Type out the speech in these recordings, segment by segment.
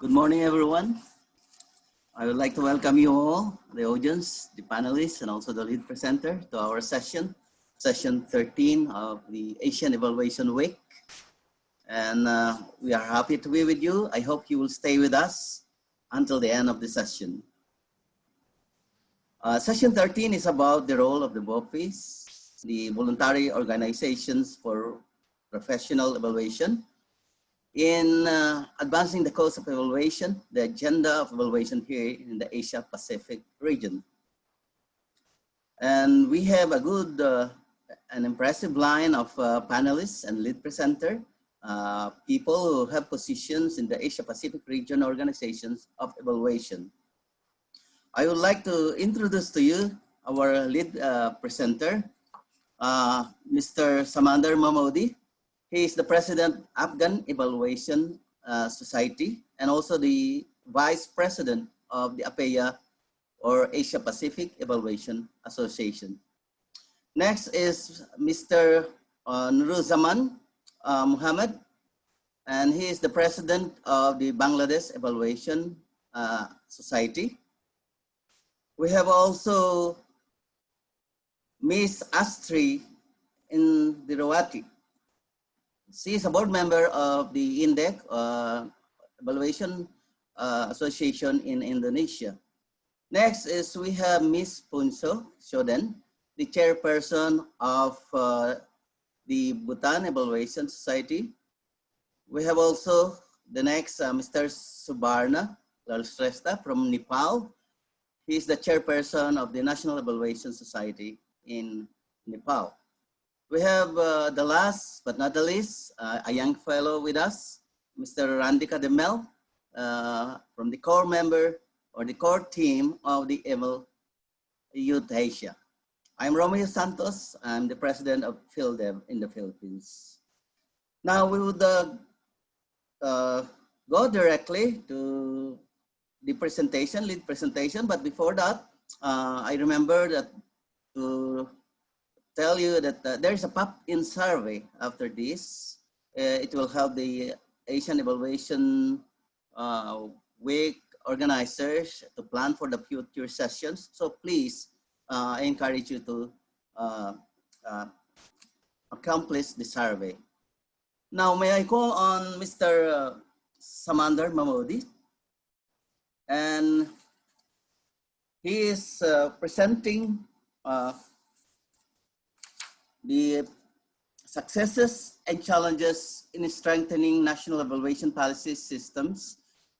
Good morning, everyone. I would like to welcome you all, the audience, the panelists, and also the lead presenter to our session 13 of the Asian Evaluation Week. And we are happy to be with you. I hope you will stay with us until the end of the session. Session 13 is about the role of the VOPEs, the voluntary organizations for professional evaluation, in advancing the cause of evaluation, the agenda of evaluation here in the Asia Pacific region. And we have a good and impressive line of panelists and lead presenter, people who have positions in the Asia Pacific region organizations of evaluation. I would like to introduce to you our lead presenter, Mr. Samandar Mahmodi. He is the president of Afghan Evaluation Society and also the vice president of the APES, or Asia Pacific Evaluation Association. Next is Mr. Nuruzzaman Mohammed, and he is the president of the Bangladesh Evaluation Society. We have also Miss Astri Indirawati. She is a board member of the InDEC Evaluation Association in Indonesia. Next is we have Miss Phuntsho, Choden, the chairperson of the Bhutan Evaluation Society. We have also the next Mr. Subarna Shreshtha from Nepal. He is the chairperson of the National Evaluation Society in Nepal. We have the last but not the least, a young fellow with us, Mr. Randika from the core member or the core team of the EvalYouth Asia. I'm Romeo Santos. I'm the president of PHILDEV in the Philippines. Now we would go directly to the presentation, lead presentation. But before that, I remember that to tell you that there is a pop-in survey after this. It will help the Asian Evaluation Week organizers to plan for the future sessions. So please, I encourage you to accomplish the survey. Now, may I call on Mr. Samandar Mahmodi? And he is presenting the successes and challenges in strengthening national evaluation policy systems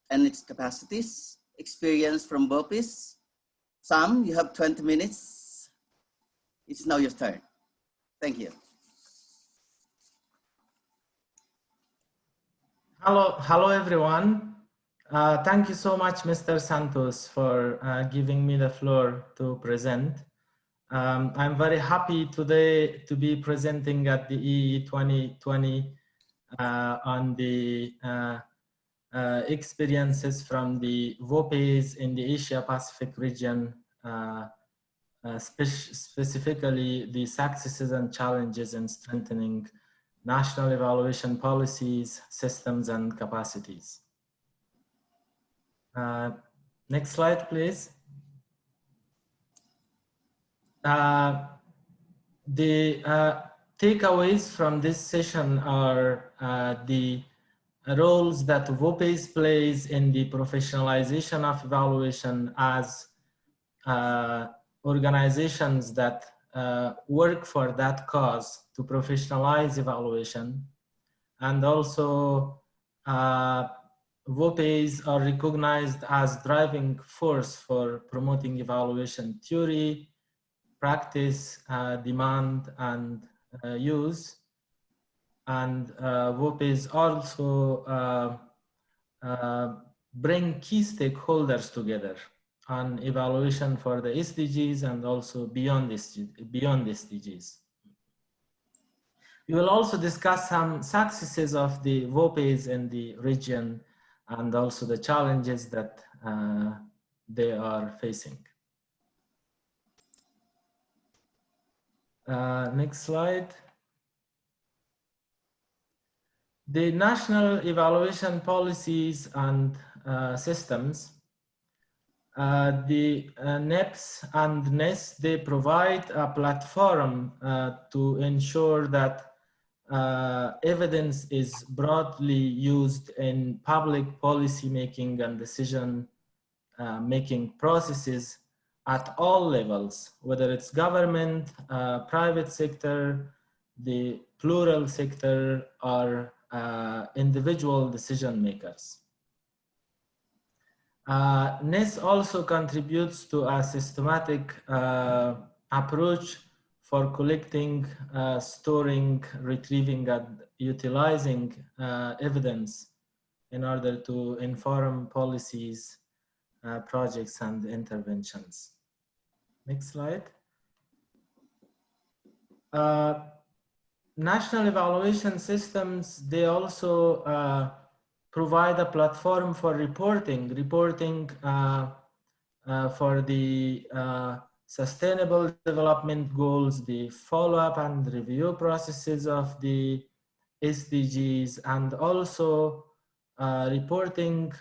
and its capacities, experience from VOPEs. Sam, you have 20 minutes. It's now your turn. Thank you. Hello everyone. Thank you so much, Mr. Santos, for giving me the floor to present. I'm very happy today to be presenting at the EE 2020 on the experiences from the VOPEs in the Asia Pacific region, specifically the successes and challenges in strengthening national evaluation policies, systems, and capacities. Next slide, please. The takeaways from this session are the roles that VOPEs plays in the professionalization of evaluation as organizations that work for that cause to professionalize evaluation, and also VOPEs are recognized as driving force for promoting evaluation theory, practice, demand, and use. And VOPEs also bring key stakeholders together on evaluation for the SDGs and also beyond SDGs. We will also discuss some successes of the VOPEs in the region and also the challenges that they are facing. Next slide. The national evaluation policies and systems, the NEPs and NES, they provide a platform to ensure that evidence is broadly used in public policy making and decision making processes at all levels, whether it's government, private sector, the plural sector, or individual decision makers. NES also contributes to a systematic approach for collecting, storing, retrieving, and utilizing evidence in order to inform policies, projects, and interventions. Next slide. National evaluation systems, they also provide a platform for reporting for the sustainable development goals, the follow-up and review processes of the SDGs, and also reporting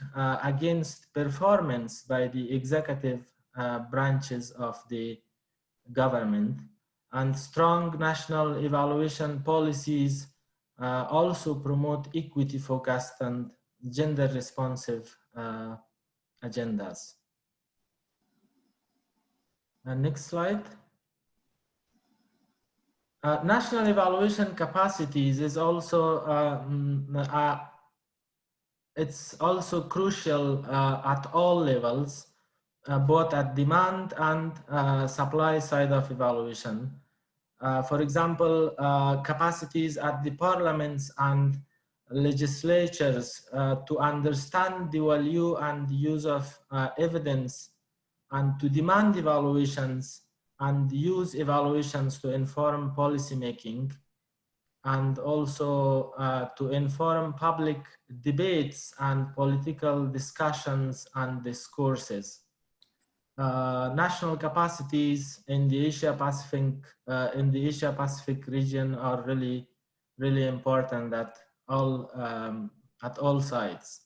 against performance by the executive branches of the government. And strong national evaluation policies also promote equity-focused and gender-responsive agendas. Next slide. National evaluation capacities is also it's also crucial at all levels, both at demand and supply side of evaluation. For example, capacities at the parliaments and legislatures to understand the value and use of evidence, and to demand evaluations and use evaluations to inform policy making, and also to inform public debates and political discussions and discourses. National capacities in the Asia Pacific region are really important at all sides.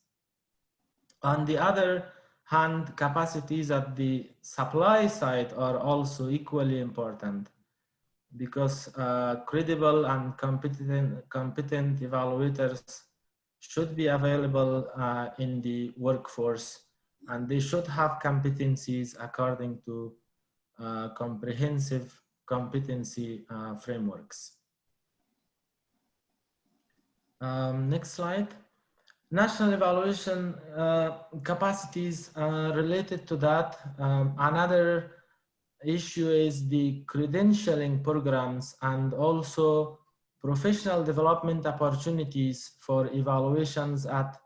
On the other hand, capacities at the supply side are also equally important, because credible and competent evaluators should be available in the workforce, and they should have competencies according to comprehensive competency frameworks. Next slide. National evaluation capacities related to that. Another issue is the credentialing programs and also professional development opportunities for evaluations at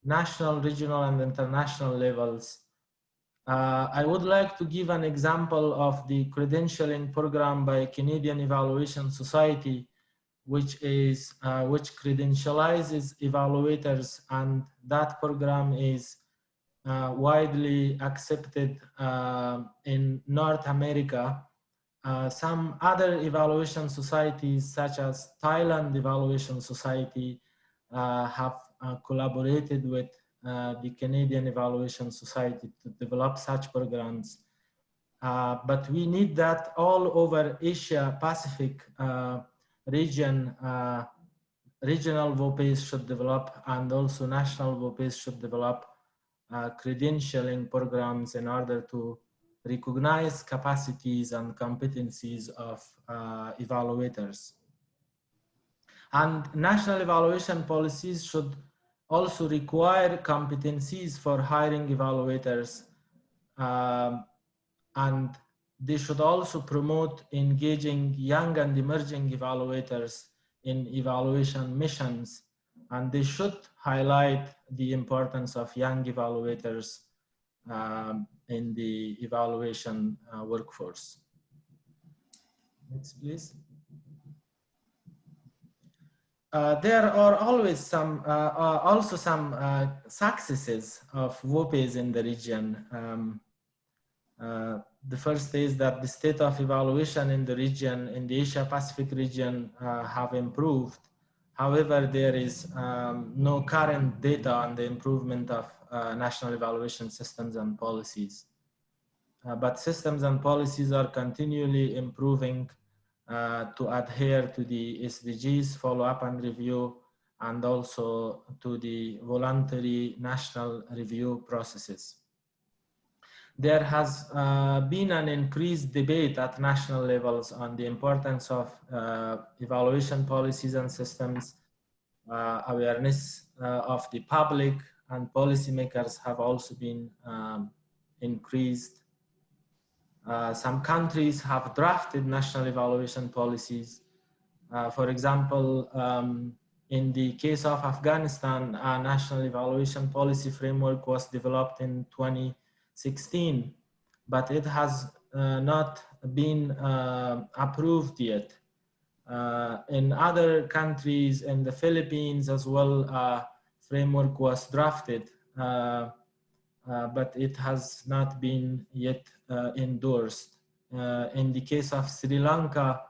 national, regional, and international levels. I would like to give an example of the credentialing program by Canadian Evaluation Society, which credentializes evaluators, and that program is widely accepted in North America. Some other evaluation societies, such as Thailand Evaluation Society, have collaborated with the Canadian Evaluation Society to develop such programs. But we need that all over Asia Pacific region. Regional VOPEs should develop, and also national VOPEs should develop credentialing programs in order to recognize capacities and competencies of evaluators. And national evaluation policies should also require competencies for hiring evaluators, and they should also promote engaging young and emerging evaluators in evaluation missions, and they should highlight the importance of young evaluators in the evaluation workforce. Next, please. There are always some, also some successes of VOPEs in the region. The first is that the state of evaluation in the region, in the Asia Pacific region, have improved. However, there is no current data on the improvement of national evaluation systems and policies. But systems and policies are continually improving to adhere to the SDGs, follow up and review, and also to the voluntary national review processes. There has been an increased debate at national levels on the importance of evaluation policies and systems. Awareness of the public and policymakers have also been increased. Some countries have drafted national evaluation policies. For example, in the case of Afghanistan, a national evaluation policy framework was developed in 2016, but it has not been approved yet. In other countries, in the Philippines as well, a framework was drafted, but it has not been yet endorsed. In the case of Sri Lanka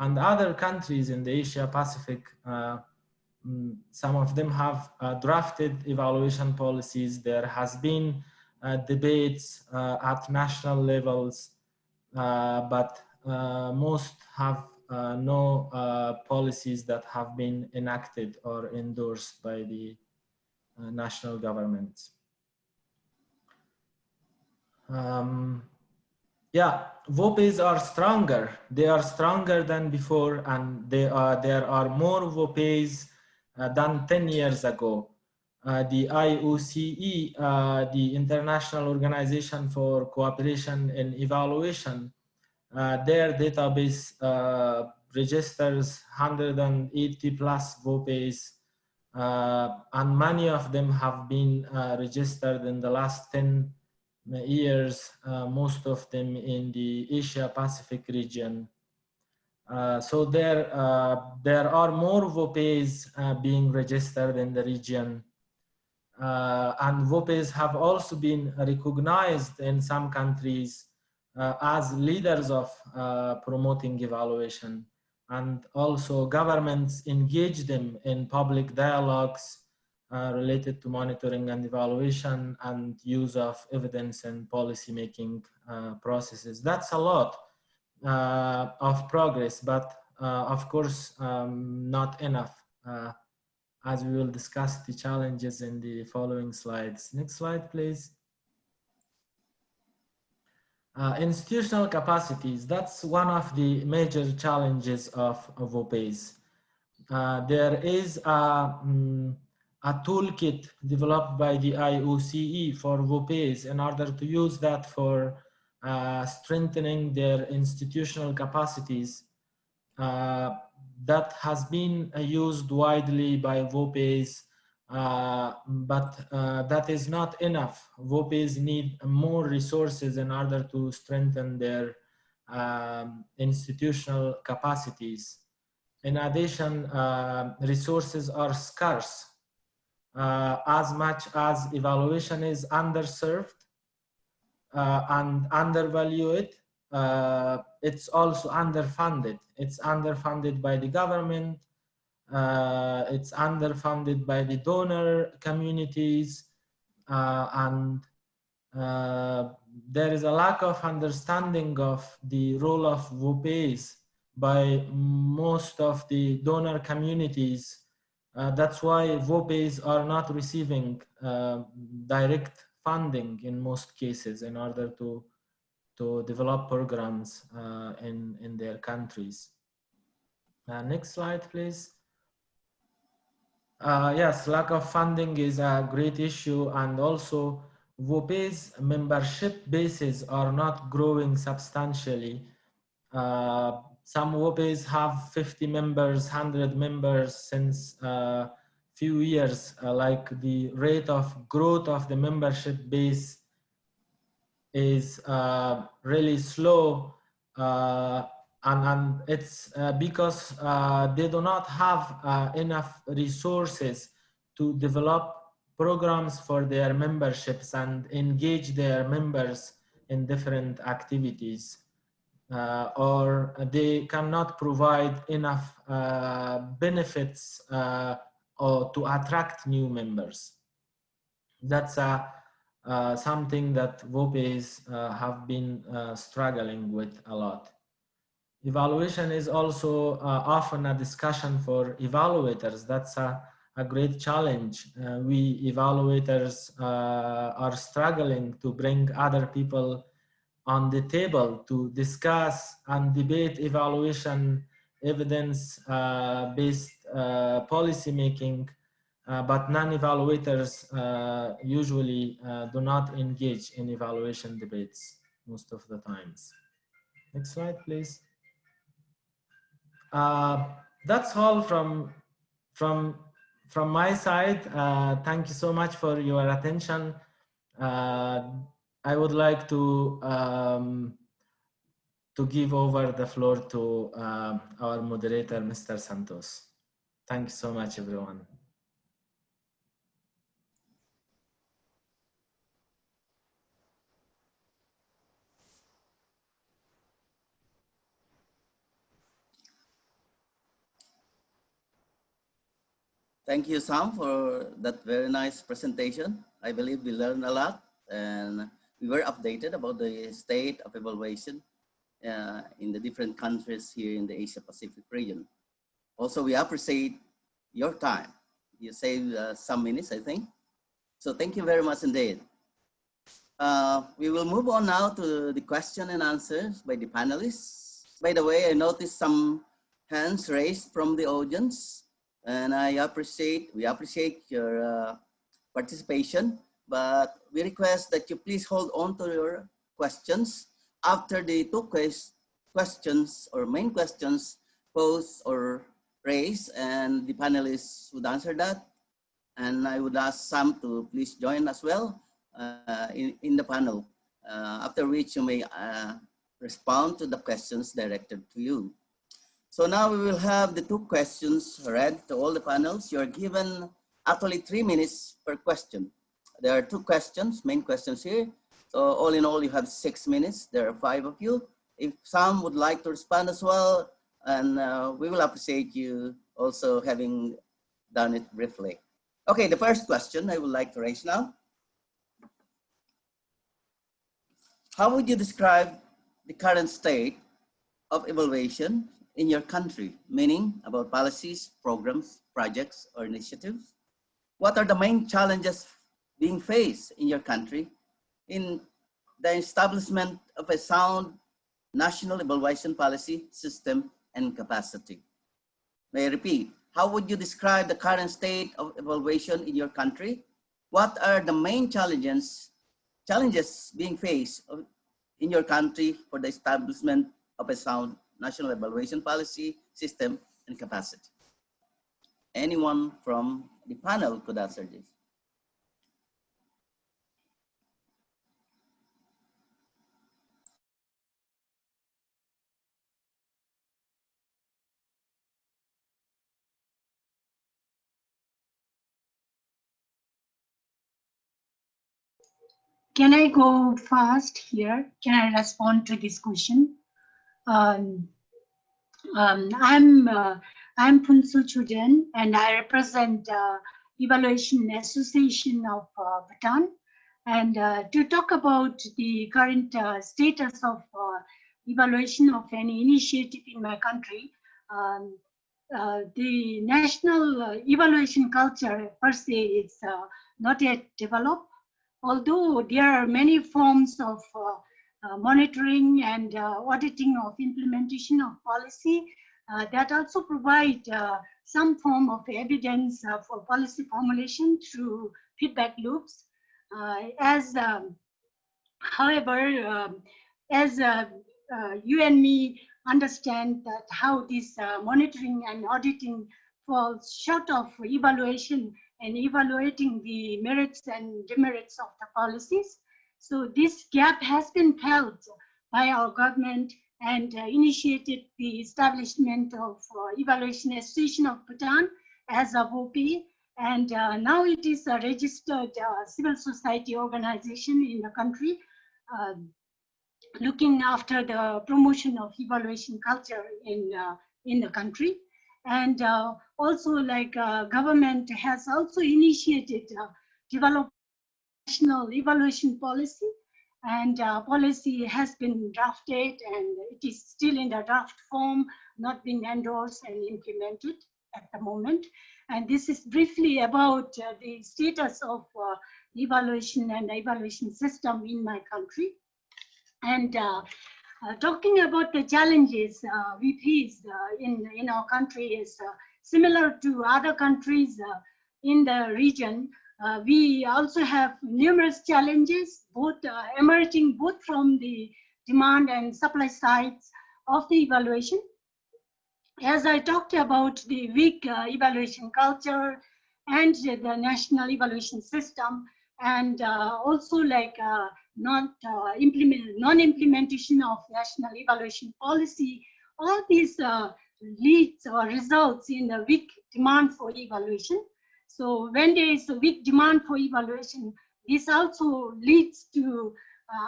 and other countries in the Asia Pacific, some of them have drafted evaluation policies. There has been debates at national levels, but most have no policies that have been enacted or endorsed by the national governments. Yeah, VOPEs are stronger. They are stronger than before, and there are more VOPEs than 10 years ago. The IOCE, the International Organization for Cooperation in Evaluation, their database registers 180 plus VOPEs, and many of them have been registered in the last 10 years, most of them in the Asia Pacific region. So there are more VOPEs being registered in the region. And VOPEs have also been recognized in some countries as leaders of promoting evaluation. And also governments engage them in public dialogues related to monitoring and evaluation and use of evidence and policy making processes. That's a lot of progress, but of course not enough, as we will discuss the challenges in the following slides. Next slide, please. Institutional capacities, that's one of the major challenges of VOPEs. There is a toolkit developed by the IOCE for VOPEs in order to use that for strengthening their institutional capacities. That has been used widely by VOPEs, but that is not enough. VOPEs need more resources in order to strengthen their institutional capacities. In addition, resources are scarce. As much as evaluation is underserved and undervalued, it's also underfunded. It's underfunded by the government, it's underfunded by the donor communities, and there is a lack of understanding of the role of VOPEs by most of the donor communities. That's why VOPEs are not receiving direct funding in most cases in order to develop programs in their countries. Next slide, please. Yes, lack of funding is a great issue, and also VOPEs membership bases are not growing substantially. Some VOPEs have 50 members, 100 members since a few years. Like the rate of growth of the membership base is really slow, and it's because they do not have enough resources to develop programs for their memberships and engage their members in different activities. or they cannot provide enough benefits or to attract new members. That's something that VOPEs have been struggling with a lot. Evaluation is also often a discussion for evaluators. That's a great challenge. We evaluators are struggling to bring other people on the table to discuss and debate evaluation, evidence-based policy making, but non-evaluators usually do not engage in evaluation debates most of the times. Next slide, please. That's all from my side. Thank you so much for your attention. I would like to give over the floor to our moderator, Mr. Santos. Thank you so much, everyone. Thank you, Sam, for that very nice presentation. I believe we learned a lot and we were updated about the state of evaluation in the different countries here in the Asia Pacific region. Also, we appreciate your time. You saved some minutes, I think. So thank you very much indeed. We will move on now to the question and answers by the panelists. By the way, I noticed some hands raised from the audience, and we appreciate your participation, but we request that you please hold on to your questions after the two questions or main questions posed or raised, and the panelists would answer that. And I would ask Sam to please join as well in the panel, after which you may respond to the questions directed to you. So now we will have the two questions read to all the panels. You're given actually 3 minutes per question. There are two questions, main questions here. So all in all, you have 6 minutes. There are 5 of you. If some would like to respond as well, and we will appreciate you also having done it briefly. Okay, the first question I would like to raise now. How would you describe the current state of evaluation in your country, meaning about policies, programs, projects, or initiatives? What are the main challenges being faced in your country in the establishment of a sound national evaluation policy, system, and capacity? May I repeat, how would you describe the current state of evaluation in your country? What are the main challenges being faced in your country for the establishment of a sound national evaluation policy, system, and capacity? Anyone from the panel could answer this. Can I go fast here? Can I respond to this question? I'm Phuntsho Choden, and I represent Evaluation Association of Bhutan. And to talk about the current status of evaluation of any initiative in my country, the national evaluation culture per se is not yet developed. Although there are many forms of monitoring and auditing of implementation of policy that also provide some form of evidence for policy formulation through feedback loops. However, as you and me understand that how this monitoring and auditing falls short of evaluation and evaluating the merits and demerits of the policies. So this gap has been felt by our government and initiated the establishment of Evaluation Association of Bhutan as a VOPE. And now it is a registered civil society organization in the country. looking after the promotion of evaluation culture in the country. And also, like government has also initiated develop national evaluation policy, and policy has been drafted and it is still in the draft form, not been endorsed and implemented at the moment. And this is briefly about the status of evaluation and evaluation system in my country. And talking about the challenges we face in our country is similar to other countries in the region. We also have numerous challenges, both emerging both from the demand and supply sides of the evaluation. As I talked about the weak evaluation culture and the national evaluation system, and also like non-implementation of national evaluation policy, all these leads or results in the weak demand for evaluation. So when there is a weak demand for evaluation, this also leads to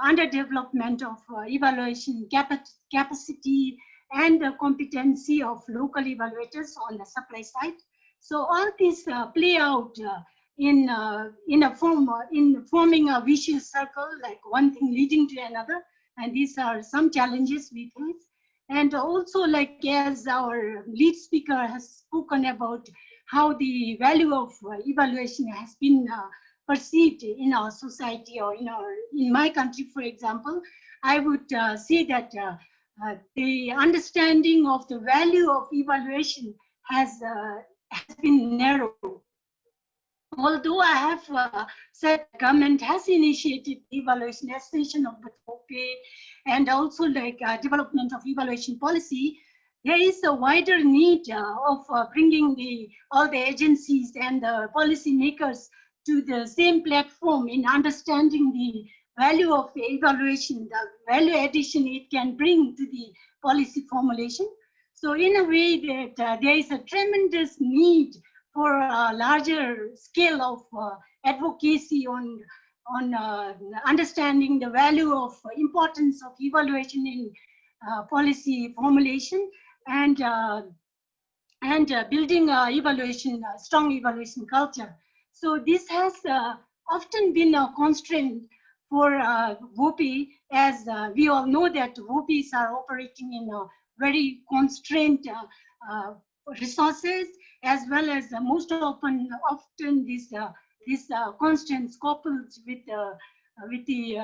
underdevelopment of evaluation capacity and the competency of local evaluators on the supply side. So all these play out in forming a vicious circle, like one thing leading to another. And these are some challenges we face. And also, like as our lead speaker has spoken about how the value of evaluation has been perceived in our society or in my country, for example, I would say that the understanding of the value of evaluation has been narrow. Although I have said government has initiated evaluation extension of the VOPE and also like development of evaluation policy, there is a wider need of bringing all the agencies and the policy makers to the same platform in understanding the value of the evaluation, the value addition it can bring to the policy formulation. So in a way that there is a tremendous need for a larger scale of advocacy on understanding the value of importance of evaluation in policy formulation and building evaluation, strong evaluation culture. So this has often been a constraint for VOPE, as we all know that VOPEs are operating in a very constrained resources, as well as most often this constraints coupled with the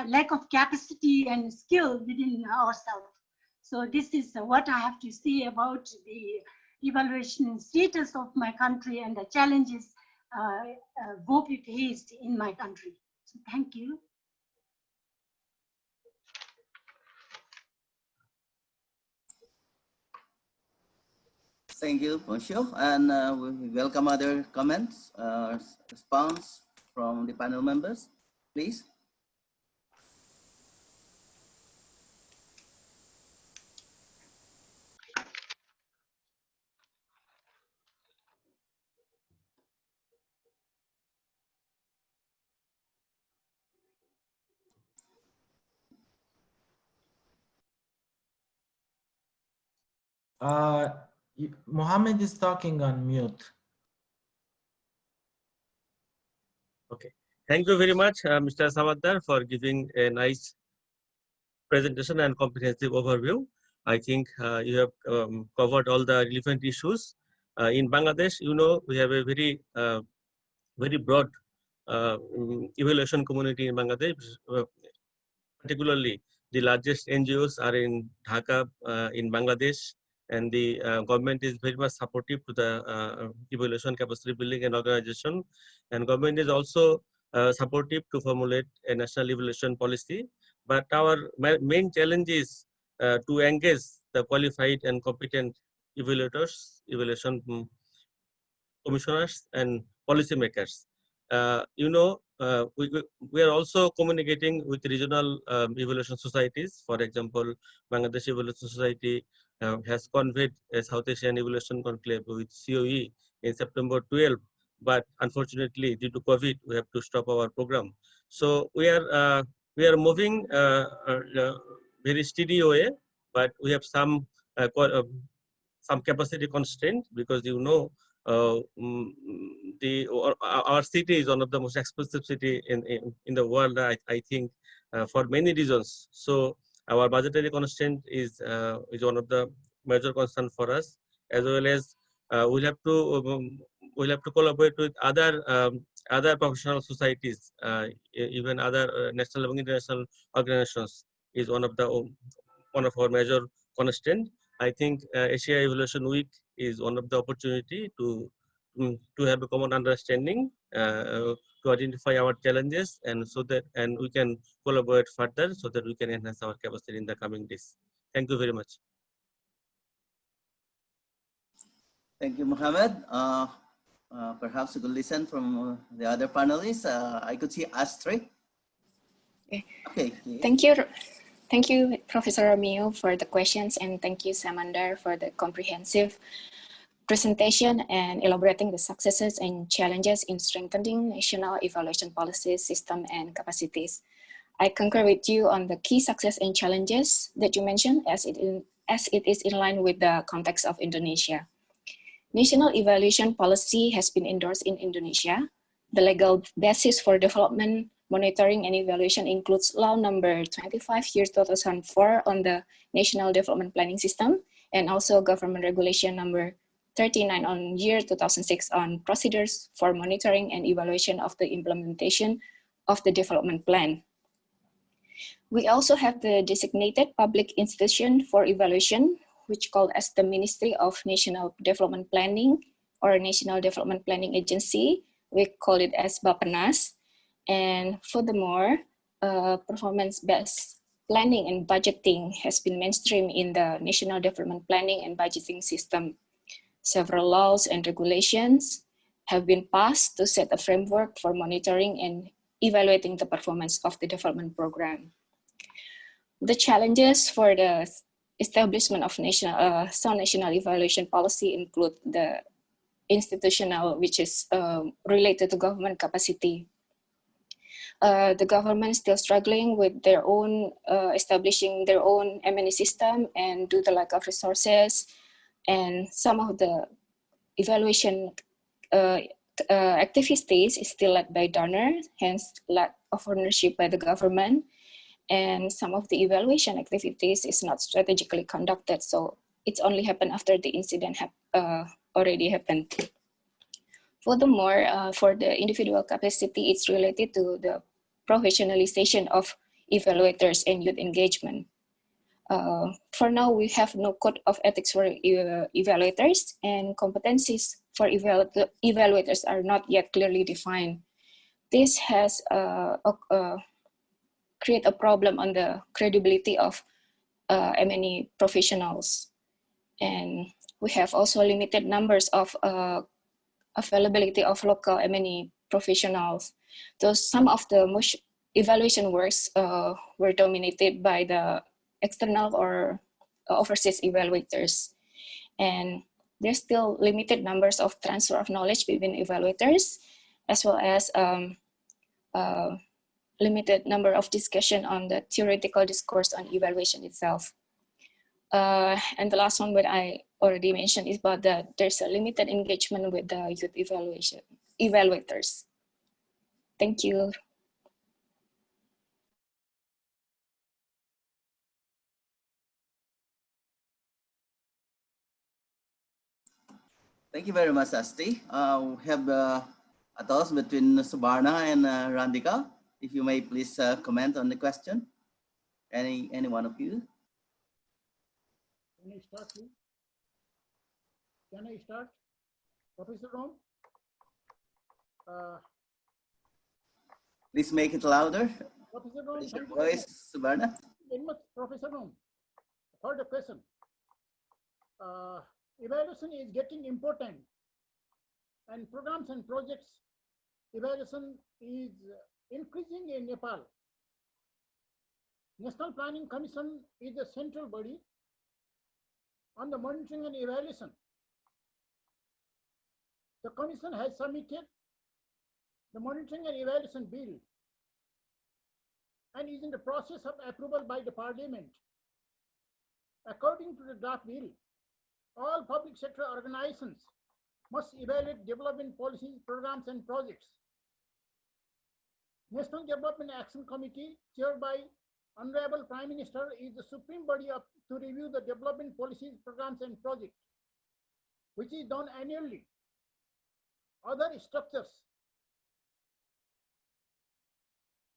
lack of capacity and skill within ourselves. So this is what I have to say about the evaluation status of my country and the challenges VOPE faced in my country. So thank you. Thank you, Phuntsho. And we welcome other comments, response from the panel members, please. Mohammed is talking on mute. Okay. Thank you very much, Mr. Samandar, for giving a nice presentation and comprehensive overview. I think you have covered all the relevant issues. In Bangladesh, we have a very, very broad evaluation community in Bangladesh. Particularly, the largest NGOs are in Dhaka, in Bangladesh, and the government is very much supportive to the evaluation capacity building and organization. And government is also supportive to formulate a national evaluation policy. But our main challenge is to engage the qualified and competent evaluators, evaluation commissioners, and policymakers. We are also communicating with regional evaluation societies. For example, Bangladesh Evaluation Society has convened a South Asian Evaluation Conclave with COE in September 12, but unfortunately, due to COVID, we have to stop our program. So we are we are moving very steady way, but we have some capacity constraint, because our city is one of the most expensive city in the world, I think, for many reasons. So our budgetary constraint is one of the major concern for us, as well as we'll have to collaborate with other professional societies, even other national and international organizations is one of our major constraint. I think Asia Evaluation Week is one of the opportunity to have a common understanding, to identify our challenges, and we can collaborate further so that we can enhance our capacity in the coming days. Thank you very much. Thank you, Mohammed. Perhaps we could listen from the other panelists. I could see Astri. Okay. Thank you, Professor Romeo, for the questions, and thank you, Samandar, for the comprehensive presentation and elaborating the successes and challenges in strengthening national evaluation policies, system, and capacities. I concur with you on the key success and challenges that you mentioned, as it is in line with the context of Indonesia. National evaluation policy has been endorsed in Indonesia. The legal basis for development, monitoring, and evaluation includes Law Number 25/2004 on the National Development Planning System, and also Government Regulation Number 39 on year 2006 on procedures for monitoring and evaluation of the implementation of the development plan. We also have the designated public institution for evaluation, which called as the Ministry of National Development Planning or National Development Planning Agency. We call it as BAPENAS. And furthermore, performance-based planning and budgeting has been mainstream in the National Development Planning and Budgeting System. Several laws and regulations have been passed to set a framework for monitoring and evaluating the performance of the development program. The challenges for the establishment of sound national evaluation policy include the institutional, which is related to government capacity. The government is still struggling with their own establishing their own M&E system, and due to lack of resources, and some of the evaluation activities is still led by donors, hence lack of ownership by the government, and some of the evaluation activities is not strategically conducted, so it's only happened after the incident already happened. Furthermore, for the individual capacity, it's related to the professionalization of evaluators and youth engagement. For now, we have no code of ethics for evaluators, and competencies for evaluators are not yet clearly defined. This has create a problem on the credibility of M&E professionals. And we have also limited numbers of availability of local M&E professionals. Those some of the most evaluation works were dominated by the external or overseas evaluators. And there's still limited numbers of transfer of knowledge between evaluators, as well as limited number of discussion on the theoretical discourse on evaluation itself. And the last one, what I already mentioned, is about that there's a limited engagement with the youth evaluators. Thank you. Thank you very much, Astri. We have a toss between Subarna and Randika. If you may please comment on the question. Any one of you? Can I start, please? Can I start? Professor Rom? Please make it louder. Professor Rom, Raise your voice, Subarna. very much, Professor Rom, for the question. Evaluation is getting important, and programs and projects evaluation is increasing in Nepal. National Planning Commission is the central body on the monitoring and evaluation. The Commission has submitted the monitoring and evaluation bill and is in the process of approval by the Parliament. According to the draft bill, all public sector organizations must evaluate development policies, programs, and projects. National Development Action Committee, chaired by Honorable Prime Minister, is the supreme body to review the development policies, programs, and projects, which is done annually. Other structures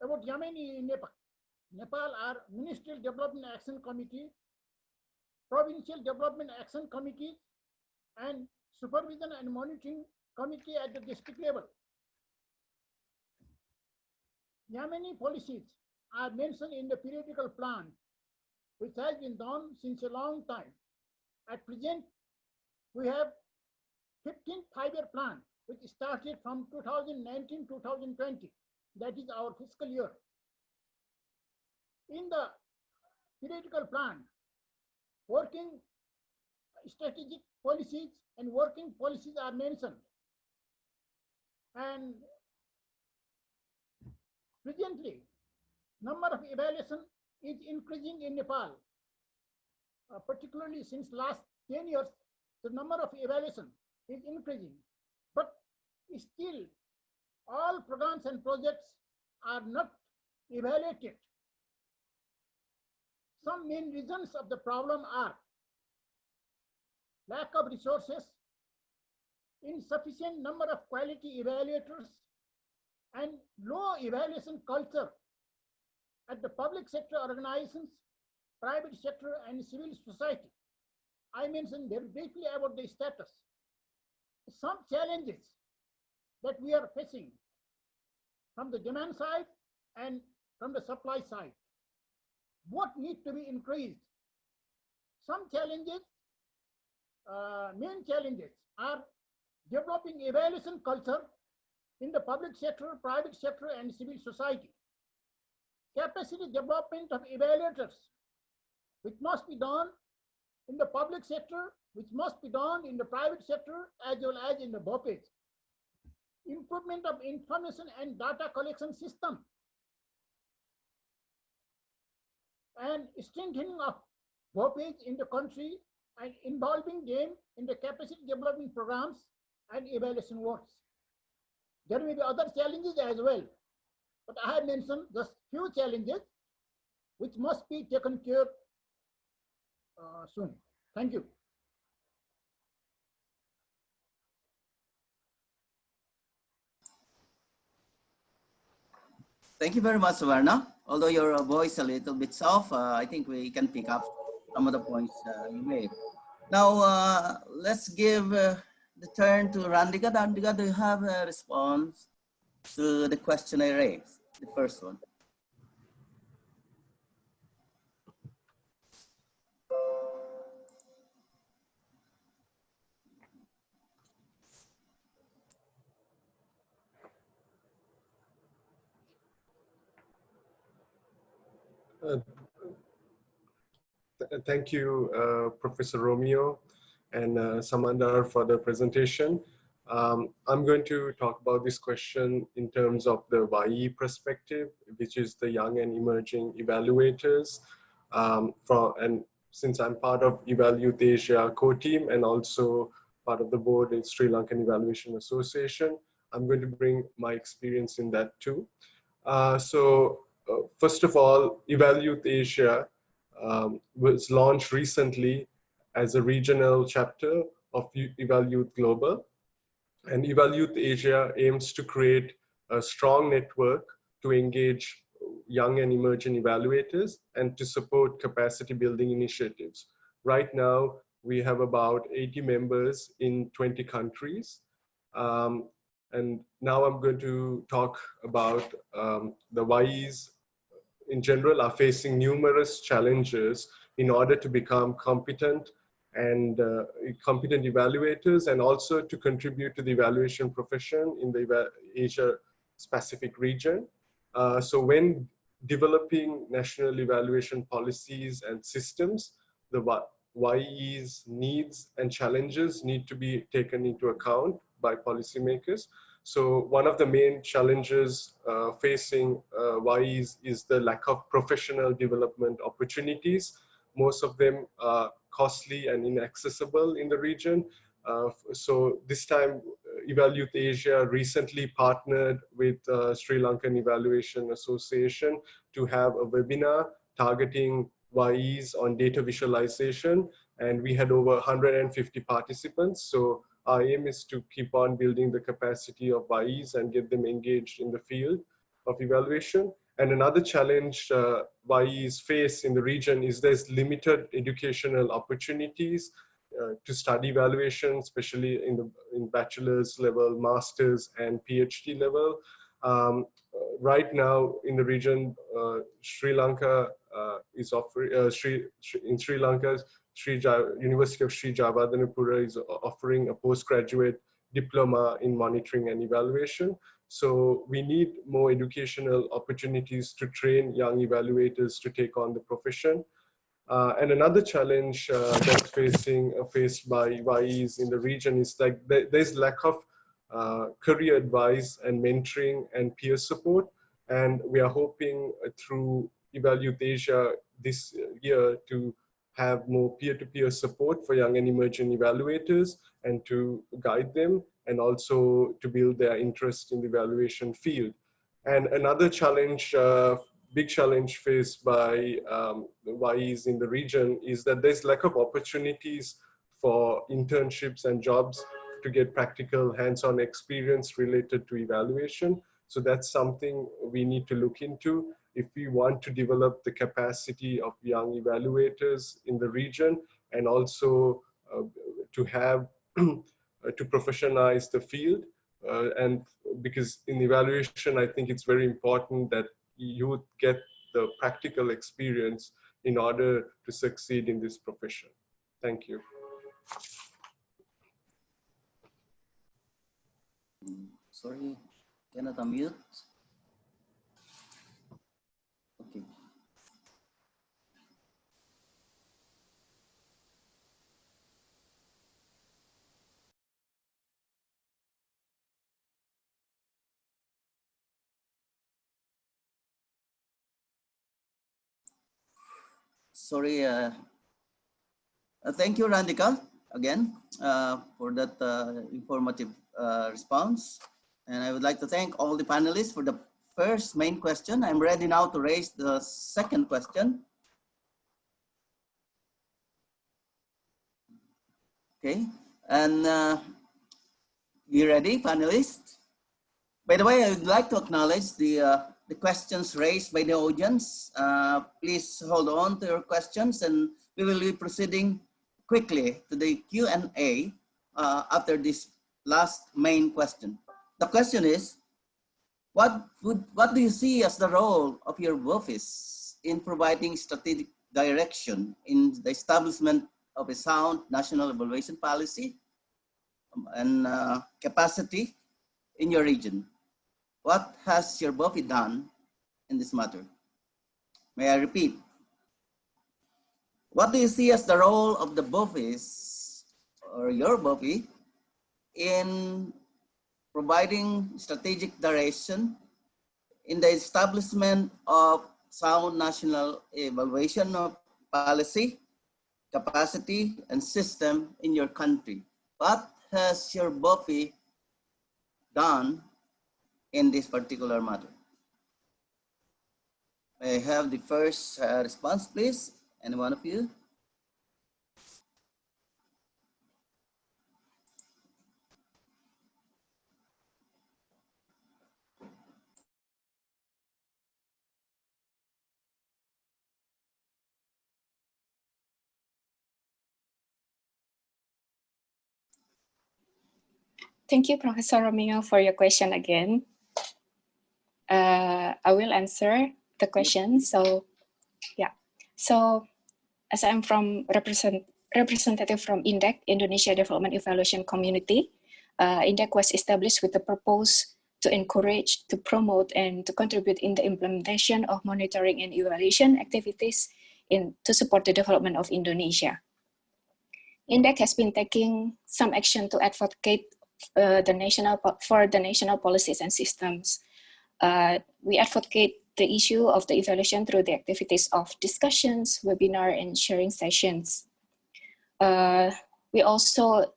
about Yemeni in Nepal are Ministerial Development Action Committee, Provincial Development Action Committee, and Supervision and Monitoring Committee at the district level. Yemeni policies are mentioned in the periodical plan, which has been done since a long time. At present, we have 15th five-year plan, which started from 2019-2020. That is our fiscal year. In the periodical plan, working strategic policies and working policies are mentioned. And presently, number of evaluation is increasing in Nepal, particularly since last 10 years, the number of evaluation is increasing. But still, all programs and projects are not evaluated. Some main reasons of the problem are lack of resources, insufficient number of quality evaluators, and low evaluation culture at the public sector organizations, private sector, and civil society. I mentioned very briefly about the status. Some challenges that we are facing from the demand side and from the supply side. What needs to be increased? Some challenges, main challenges are developing evaluation culture in the public sector, private sector, and civil society. Capacity development of evaluators, which must be done in the public sector, which must be done in the private sector, as well as in the VOPEs. Improvement of information and data collection system, and strengthening of VOPEs in the country and involving them in the capacity development programs and evaluation works. There may be other challenges as well, but I have mentioned just few challenges which must be taken care soon. Thank you. Thank you very much, Subarna. Although your voice is a little bit soft, I think we can pick up some of the points you made. Now, let's give the turn to Randika. Randika, do you have a response to the question I raised, the first one? Thank you, Professor Romeo and Samandar for the presentation. I'm going to talk about this question in terms of the YE perspective, which is the Young and Emerging Evaluators. And since I'm part of EvalYouth Asia co-team and also part of the board in Sri Lankan Evaluation Association, I'm going to bring my experience in that too. First of all, EvalYouth Asia was launched recently as a regional chapter of EvalYouth Global. And EvalYouth Asia aims to create a strong network to engage young and emerging evaluators and to support capacity building initiatives. Right now, we have about 80 members in 20 countries. And now I'm going to talk about the YEs in general are facing numerous challenges in order to become competent and competent evaluators, and also to contribute to the evaluation profession in the Asia Pacific region. So when developing national evaluation policies and systems, the YE's needs and challenges need to be taken into account by policymakers. So one of the main challenges facing YEs is the lack of professional development opportunities. Most of them are costly and inaccessible in the region. So this time, EvalYouth Asia recently partnered with Sri Lankan Evaluation Association to have a webinar targeting YEs on data visualization. And we had over 150 participants. So our aim is to keep on building the capacity of YEs and get them engaged in the field of evaluation. And another challenge YEs face in the region is there's limited educational opportunities to study evaluation, especially in bachelor's level, master's, and PhD level. Right now in the region, Sri Lanka is offering, in Sri Lanka, University of Sri Jawadanapura is offering a postgraduate diploma in monitoring and evaluation. So we need more educational opportunities to train young evaluators to take on the profession. And another challenge that's faced by YEs in the region is like there's lack of career advice and mentoring and peer support. And we are hoping through EvalYouth Asia this year to have more peer-to-peer support for young and emerging evaluators and to guide them and also to build their interest in the evaluation field. And another challenge, big challenge faced by YEs in the region is that there's lack of opportunities for internships and jobs to get practical hands-on experience related to evaluation. So that's something we need to look into if we want to develop the capacity of young evaluators in the region and also to have to professionalize the field. And because in evaluation, I think it's very important that you get the practical experience in order to succeed in this profession. Thank you. Sorry, cannot unmute. Okay. Sorry. Thank you, Randika, again, for that informative response. And I would like to thank all the panelists for the first main question. I'm ready now to raise the second question. Okay, and you ready, panelists? By the way, I would like to acknowledge the questions raised by the audience. Please hold on to your questions and we will be proceeding quickly to the Q&A after this last main question. The question is, what do you see as the role of your VOPEs in providing strategic direction in the establishment of a sound national evaluation policy and capacity in your region? What has your VOPE done in this matter? May I repeat? What do you see as the role of the VOPEs or your VOPE in providing strategic direction in the establishment of sound national evaluation of policy, capacity, and system in your country? What has your VOPE done in this particular matter? May I have the first response, please? Any one of you? Thank you, Professor Romeo, for your question again. I will answer the question. So, yeah. So, as I'm from representative from InDEC, Indonesia Development Evaluation Community, InDEC was established with the purpose to encourage, to promote, and to contribute in the implementation of monitoring and evaluation activities to support the development of Indonesia. InDEC has been taking some action to advocate the national policies and systems. We advocate the issue of the evaluation through the activities of discussions, webinar, and sharing sessions. We also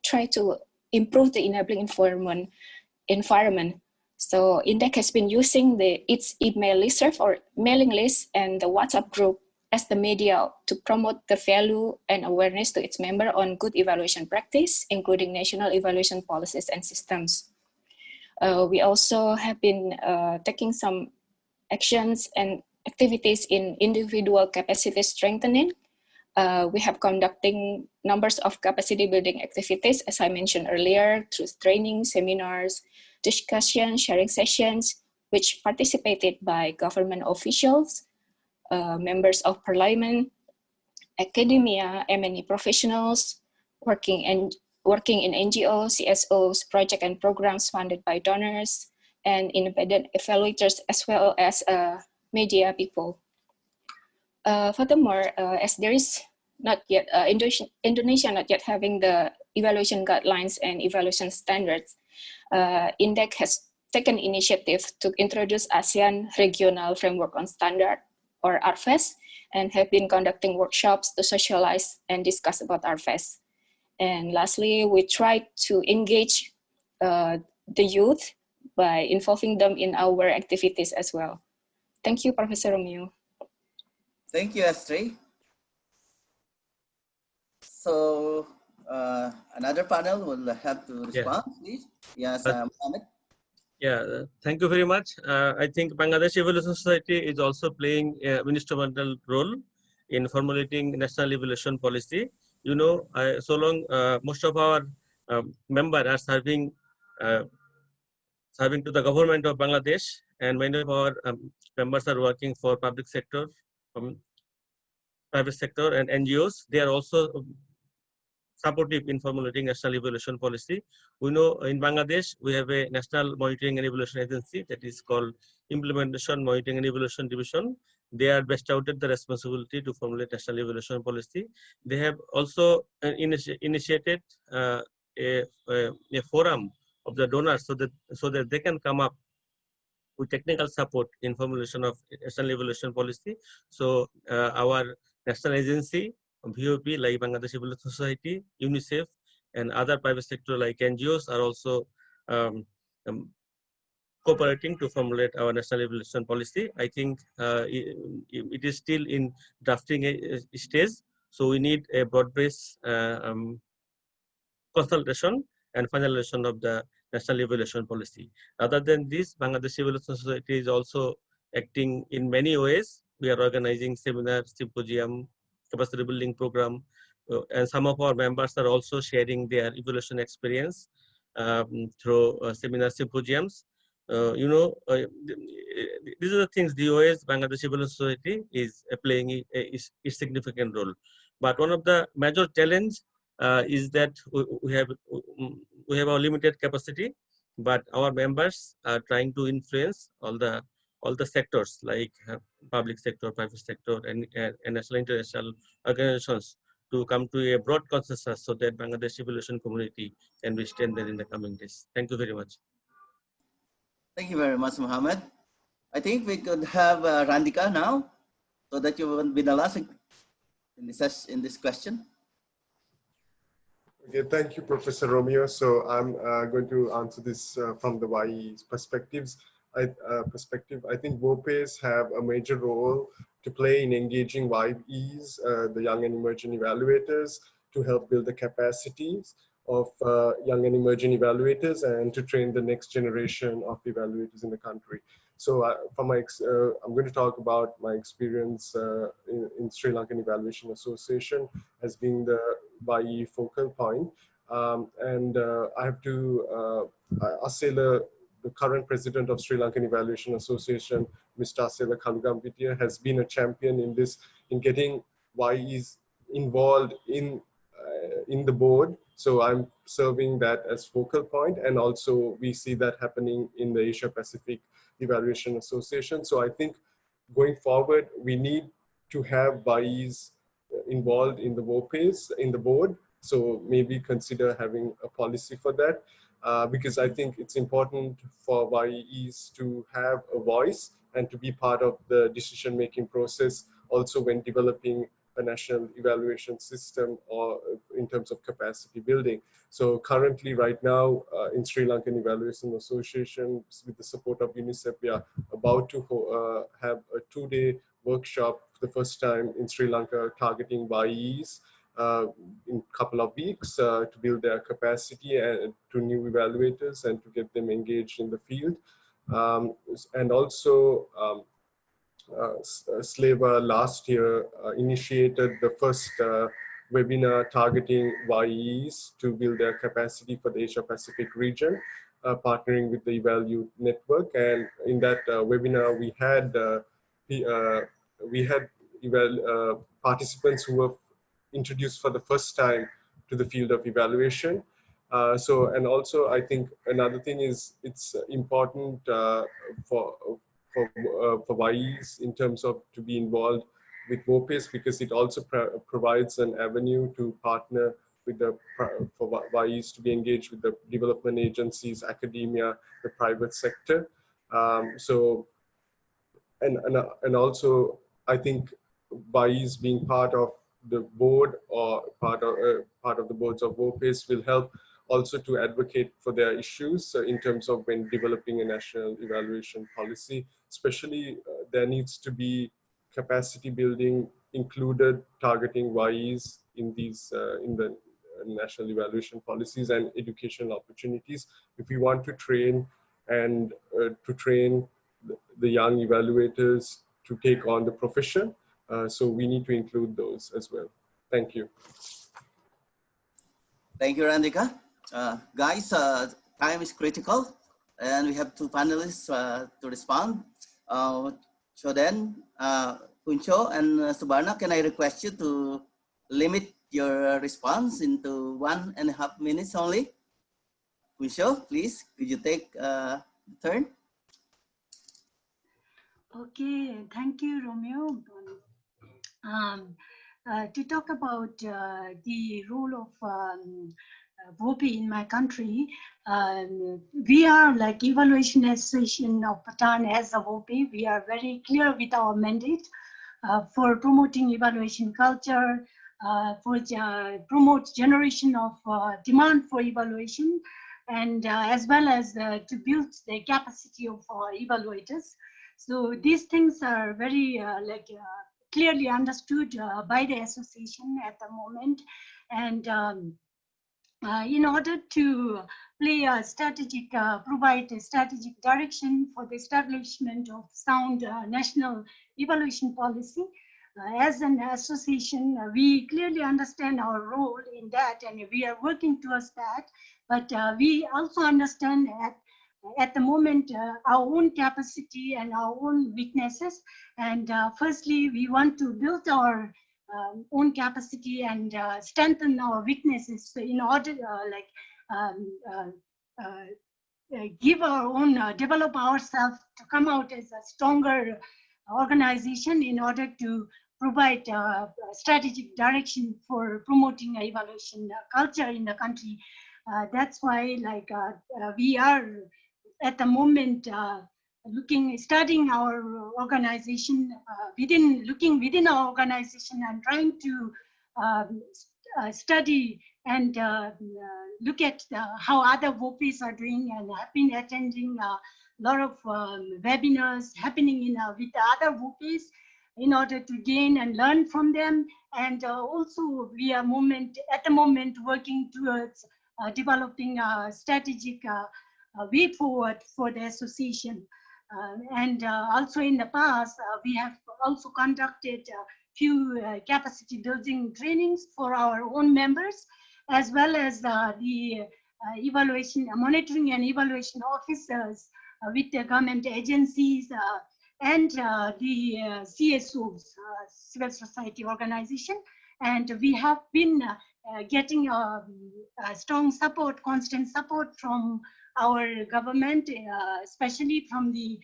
try to improve the enabling environment. So InDEC has been using its email listserv or mailing list and the WhatsApp group as the media to promote the value and awareness to its member on good evaluation practice, including national evaluation policies and systems. We also have been taking some actions and activities in individual capacity strengthening. We have conducting numbers of capacity building activities, as I mentioned earlier, through training, seminars, discussion, sharing sessions, which participated by government officials, members of parliament, academia, M&E professionals, working in NGOs, CSOs, project and programs funded by donors, and independent evaluators, as well as media people. Furthermore, as there is not yet, Indonesia not yet having the evaluation guidelines and evaluation standards, InDEC has taken initiative to introduce ASEAN Regional Framework on Standard, or AfES, and have been conducting workshops to socialize and discuss about AfES. And lastly, we try to engage the youth by involving them in our activities as well. Thank you, Professor Romeo. Thank you, Astri. So another panel will have to respond, please. Yes, Mohammed. Yeah, thank you very much. I think Bangladesh Evaluation Society is also playing an instrumental role in formulating national evaluation policy. You know, so long most of our members are serving to the government of Bangladesh, and many of our members are working for public sector, private sector, and NGOs. They are also supportive in formulating national evaluation policy. We know in Bangladesh, we have a national monitoring and evaluation agency that is called Implementation Monitoring and Evaluation Division. They are bestowed the responsibility to formulate national evaluation policy. They have also initiated a forum of the donors so that they can come up with technical support in formulation of national evaluation policy. So our national agency, VOP like Bangladesh Evaluation Society, UNICEF, and other private sector like NGOs are also cooperating to formulate our national evaluation policy. I think it is still in drafting stage, so we need a broad-based consultation and finalization of the national evaluation policy. Other than this, Bangladesh Evaluation Society is also acting in many ways. We are organizing seminars, symposium, capacity building program, and some of our members are also sharing their evaluation experience through seminar symposiums. You know, these are the things the OAS, Bangladesh Evaluation Society, is playing a significant role. But one of the major challenge is that we have a limited capacity, but our members are trying to influence all the sectors like public sector, private sector, and national international organizations to come to a broad consensus so that Bangladesh evaluation community can be strengthened in the coming days. Thank you very much. Thank you very much, Mohammed. I think we could have Randika now, so that you will be the last in this question. Okay, thank you, Professor Romeo. So I'm going to answer this from the YE perspective. I think VOPEs have a major role to play in engaging YEs, the young and emerging evaluators, to help build the capacities of young and emerging evaluators and to train the next generation of evaluators in the country. So I'm going to talk about my experience in Sri Lankan Evaluation Association as being the YE focal point. I have to Asela, the current president of Sri Lankan Evaluation Association, Mr. Asela Kalugampitia, has been a champion in getting YEs involved in the board. So I'm serving that as focal point, and also we see that happening in the Asia Pacific Evaluation Association. So I think going forward, we need to have YEs involved in the VOPEs, in the board, So maybe consider having a policy for that, because I think it's important for YEs to have a voice and to be part of the decision-making process also when developing a national evaluation system or in terms of capacity building. So currently right now in Sri Lankan Evaluation Association, with the support of UNICEF, we are about to have a 2-day workshop for the first time in Sri Lanka targeting YEs in a couple of weeks to build their capacity and to new evaluators and to get them engaged in the field. And also Slava last year initiated the first webinar targeting YEs to build their capacity for the Asia Pacific region, partnering with the EvalYouth network. And in that webinar, we had participants who were introduced for the first time to the field of evaluation. And also I think another thing is it's important for YEs in terms of to be involved with VOPEs, because it also provides an avenue to partner with for YEs to be engaged with the development agencies, academia, the private sector. And also I think YEs being part of the board or part of the boards of VOPEs will help also to advocate for their issues in terms of when developing a national evaluation policy. Especially there needs to be capacity building included targeting YEs in these in the national evaluation policies and educational opportunities. If we want to train and to train the young evaluators to take on the profession, so we need to include those as well. Thank you. Thank you, Randika. Guys, time is critical, and we have 2 panelists to respond. Choden, Phuntsho, and Subarna, can I request you to limit your response into 1.5 minutes only? Phuntsho, please, could you take the turn? Okay, thank you, Romeo. To talk about the role of VOPE in my country, we are like Evaluation Association of Bhutan as a VOPE. We are very clear with our mandate for promoting evaluation culture, for promote generation of demand for evaluation, and as well as to build the capacity of our evaluators. So these things are very clearly understood by the association at the moment. And in order to play a strategic, provide a strategic direction for the establishment of sound national evaluation policy, as an association, we clearly understand our role in that, and we are working towards that. But we also understand at the moment our own capacity and our own weaknesses. And firstly, we want to build our own capacity and strengthen our weaknesses in order give our own, develop ourselves to come out as a stronger organization in order to provide strategic direction for promoting evaluation culture in the country. That's why we are at the moment studying our organization, looking within our organization and trying to study and look at how other VOPEs are doing, and have been attending a lot of webinars happening with other VOPEs in order to gain and learn from them. And also we are at the moment working towards developing a strategic way forward for the association. And also in the past, we have also conducted a few capacity building trainings for our own members, as well as the evaluation, monitoring and evaluation officers with the government agencies and the CSOs, civil society organization. And we have been getting a strong support, constant support from our government, especially from the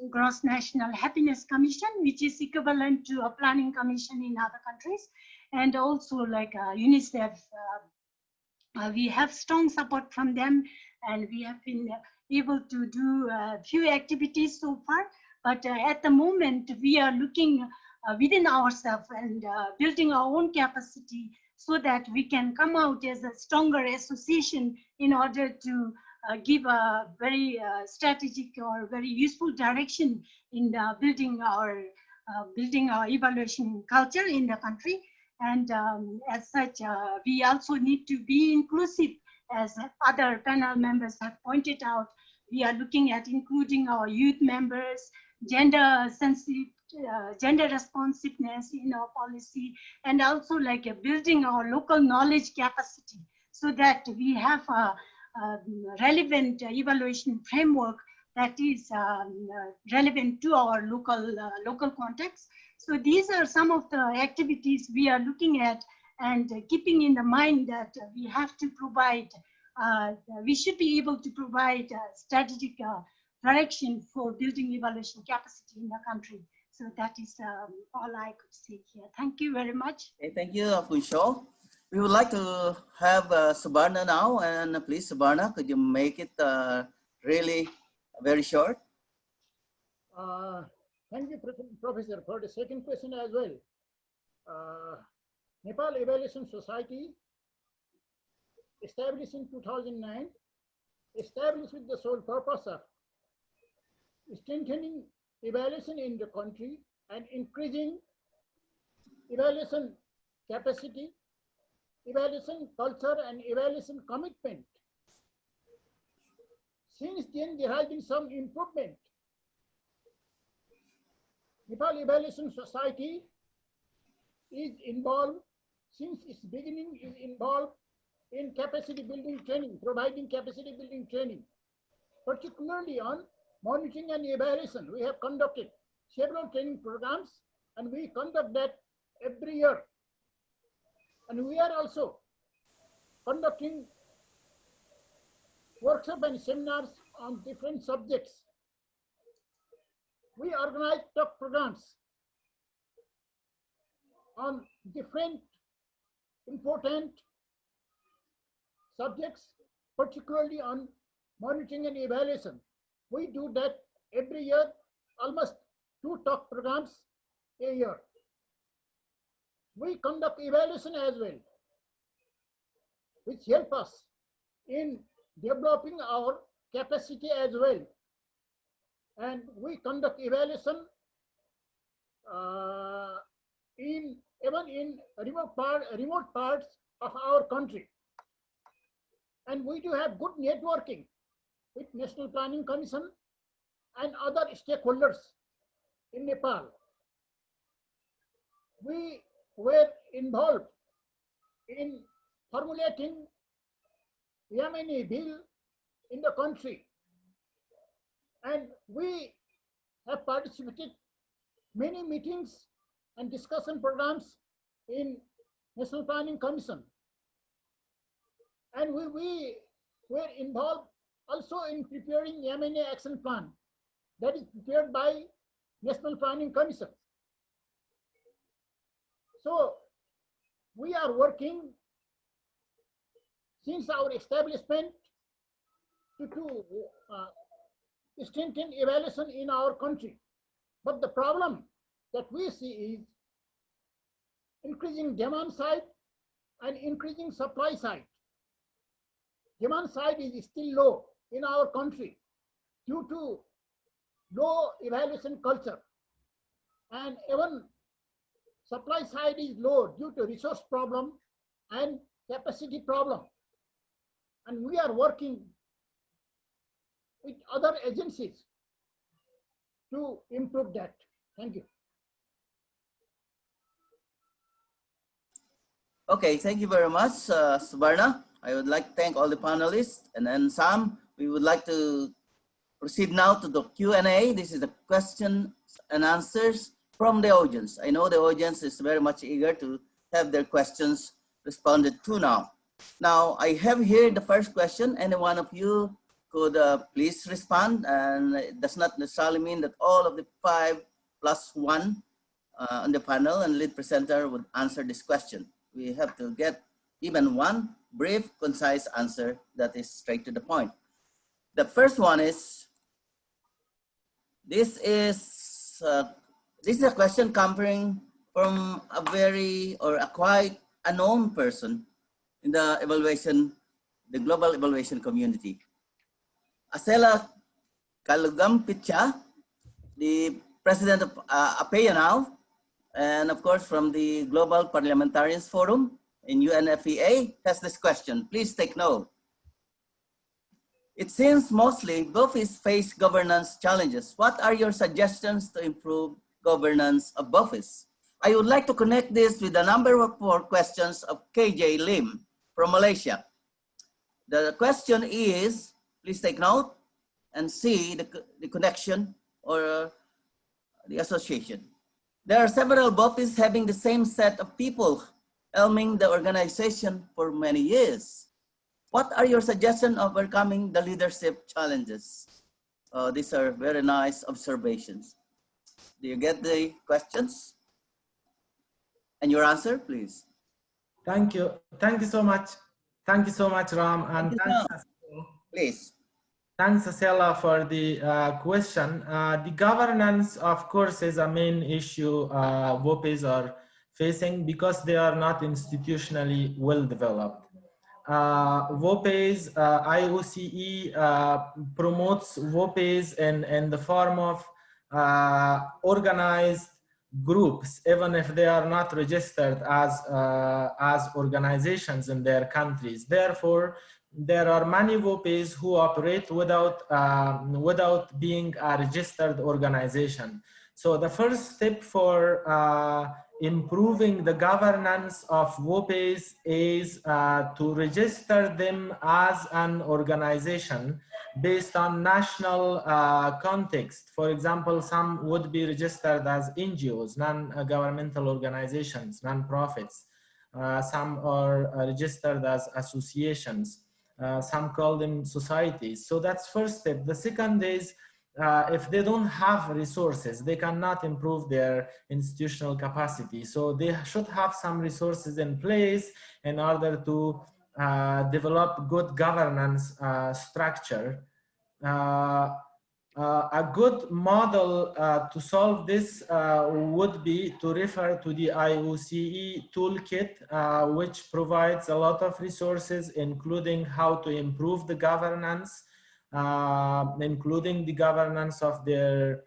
Gross National Happiness Commission, which is equivalent to a planning commission in other countries. and also like UNICEF. We have strong support from them, and we have been able to do a few activities so far. But at the moment, we are looking within ourselves and building our own capacity so that we can come out as a stronger association in order to give a very strategic or very useful direction in building our evaluation culture in the country. And as such, we also need to be inclusive, as other panel members have pointed out. We are looking at including our youth members, gender sensitive, gender responsiveness in our policy, and also like building our local knowledge capacity so that we have a relevant evaluation framework that is relevant to our local context. So these are some of the activities we are looking at, and keeping in the mind that we have to provide, we should be able to provide strategic direction for building evaluation capacity in the country. So that is all I could say here. Thank you very much. Okay, thank you, Phuntsho. We would like to have Subarna now, and please, Subarna, could you make it really very short? Thank you, Professor, for the second question as well. Nepal Evaluation Society, established in 2009, established with the sole purpose of strengthening evaluation in the country and increasing evaluation capacity, evaluation culture, and evaluation commitment. Since then, there has been some improvement. Nepal Evaluation Society is involved, since its beginning, is involved in capacity building training, providing capacity building training, particularly on monitoring and evaluation. We have conducted several training programs, and we conduct that every year. And we are also conducting workshops and seminars on different subjects. We organize talk programs on different important subjects, particularly on monitoring and evaluation. We do that every year, almost 2 talk programs a year. We conduct evaluation as well, which help us in developing our capacity as well. And we conduct evaluation even in remote parts of our country. And we do have good networking with National Planning Commission and other stakeholders in Nepal. We were involved in formulating Yameni bill in the country, and we have participated many meetings and discussion programs in National Planning Commission. And we were involved also in preparing Yameni Action Plan that is prepared by National Planning Commission. So we are working since our establishment to strengthen evaluation in our country. But the problem that we see is increasing demand side and increasing supply side. Demand side is still low in our country due to low evaluation culture, and even supply side is low due to resource problem and capacity problem. And we are working with other agencies to improve that. Thank you. Okay, thank you very much, Subarna. I would like to thank all the panelists. And then Sam, we would like to proceed now to the Q&A. This is the questions and answers from the audience. I know the audience is very much eager to have their questions responded to now. Now, I have here the first question. Any one of you could please respond, and it does not necessarily mean that all of the 5+1 on the panel and lead presenter would answer this question. We have to get even one brief, concise answer that is straight to the point. The first one is, this is a question coming from a very or a quite unknown person in the evaluation, the global evaluation community. Asela Kalugam Picha, the president of APEA now, and of course from the Global Parliamentarians Forum in UNFEA, has this question. Please take note. It seems mostly VOPEs face governance challenges. What are your suggestions to improve governance of VOPEs? I would like to connect this with a number of 4 questions of KJ Lim from Malaysia. The question is, please take note and see the connection or the association. There are several VOPEs having the same set of people helming the organization for many years. What are your suggestions of overcoming the leadership challenges? These are very nice observations. Do you get the questions? And your answer, please. Thank you. Thank you so much. Thank you so much, Ram. And thanks, please. Thanks, Asela, for the question. The governance, of course, is a main issue VOPEs are facing because they are not institutionally well developed. VOPEs, IOCE promotes VOPEs in the form of organized groups, even if they are not registered as organizations in their countries. Therefore, there are many VOPEs who operate without being a registered organization. So the first step for improving the governance of VOPEs is to register them as an organization based on national context. For example, some would be registered as NGOs, non-governmental organizations, non-profits. Some are registered as associations. Some call them societies. So that's first step. The second is, if they don't have resources, they cannot improve their institutional capacity. So they should have some resources in place in order to develop good governance structure. A good model to solve this would be to refer to the IOCE toolkit, which provides a lot of resources, including how to improve the governance, including the governance of their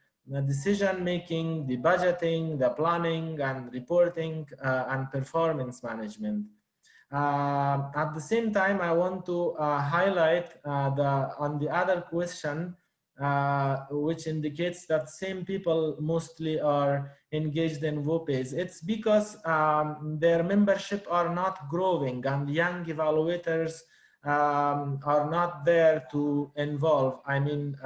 decision-making, the budgeting, the planning and reporting, and performance management. At the same time, I want to highlight on the other question, which indicates that same people mostly are engaged in VOPEs. It's because their membership are not growing and young evaluators are not there to involve. I mean,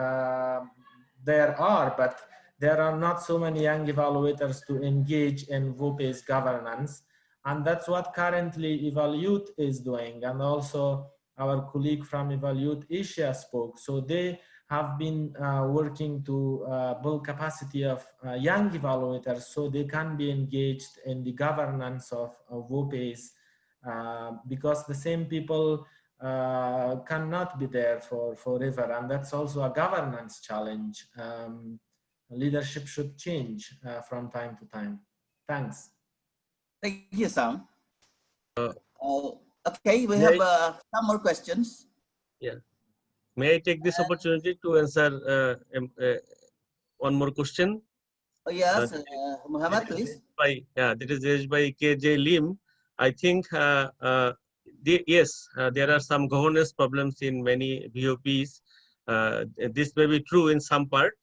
there are, but there are not so many young evaluators to engage in VOPEs governance. And that's what currently EvalYouth is doing. And also our colleague from EvalYouth Asia spoke. So they have been working to build capacity of young evaluators so they can be engaged in the governance of VOPEs, because the same people cannot be there for forever, and that's also a governance challenge. Leadership should change from time to time. Thanks. Thank you, Sam. Okay, we have some more questions. Yeah. May I take this opportunity to answer one more question? Oh, yes, Mohammed, please. That is raised by KJ Lim. I think, yes, there are some governance problems in many VOPs. This may be true in some part.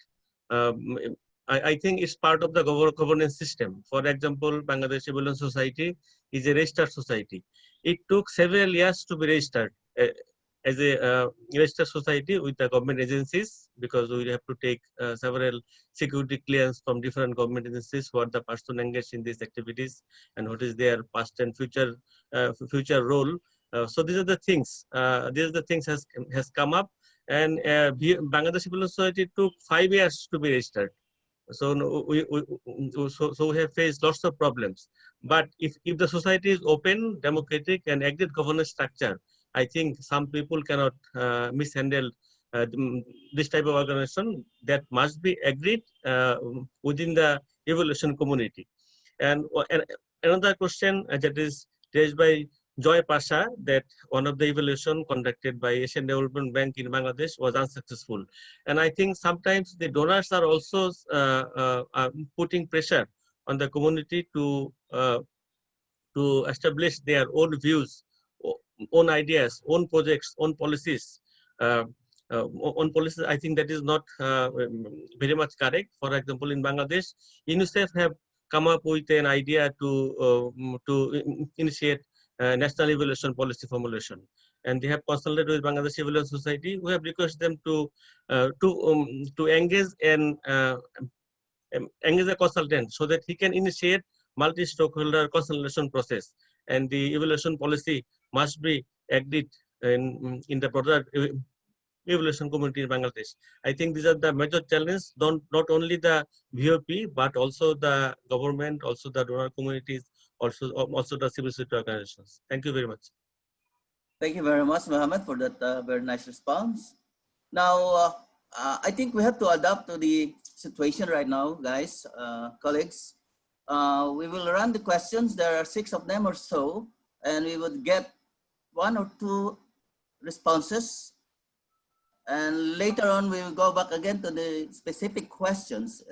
I think it's part of the governance system. For example, Bangladesh Evaluation Society is a registered society. It took several years to be registered as a registered society with the government agencies, because we have to take several security clearance from different government agencies who are the person engaged in these activities and what is their past and future role. So these are the things. Has come up, and Bangladesh Evaluation Society took 5 years to be registered. So we have faced lots of problems. But if the society is open, democratic, and agreed governance structure, I think some people cannot mishandle this type of organization that must be agreed within the evaluation community. And another question that is raised by Joy Pasha, that one of the evaluation conducted by Asian Development Bank in Bangladesh was unsuccessful. And I think sometimes the donors are also putting pressure on the community to establish their own views, own ideas, own projects, own policies. On policies, I think that is not very much correct. For example, in Bangladesh, UNICEF have come up with an idea to initiate national evaluation policy formulation, and they have consulted with Bangladesh Evaluation Society. We have requested them to engage and engage a consultant so that he can initiate multi-stakeholder consultation process, and the evaluation policy must be agreed in the broader evaluation community in Bangladesh. I think these are the major challenges, not only the VOP, but also the government, also the donor communities, also the civil society organizations. Thank you very much. Thank you very much, Mohammed, for that very nice response. Now, I think we have to adapt to the situation right now, guys, colleagues. We will run the questions. There are 6 of them or so, and we would get 1 or 2 responses. And later on, we will go back again to the specific questions,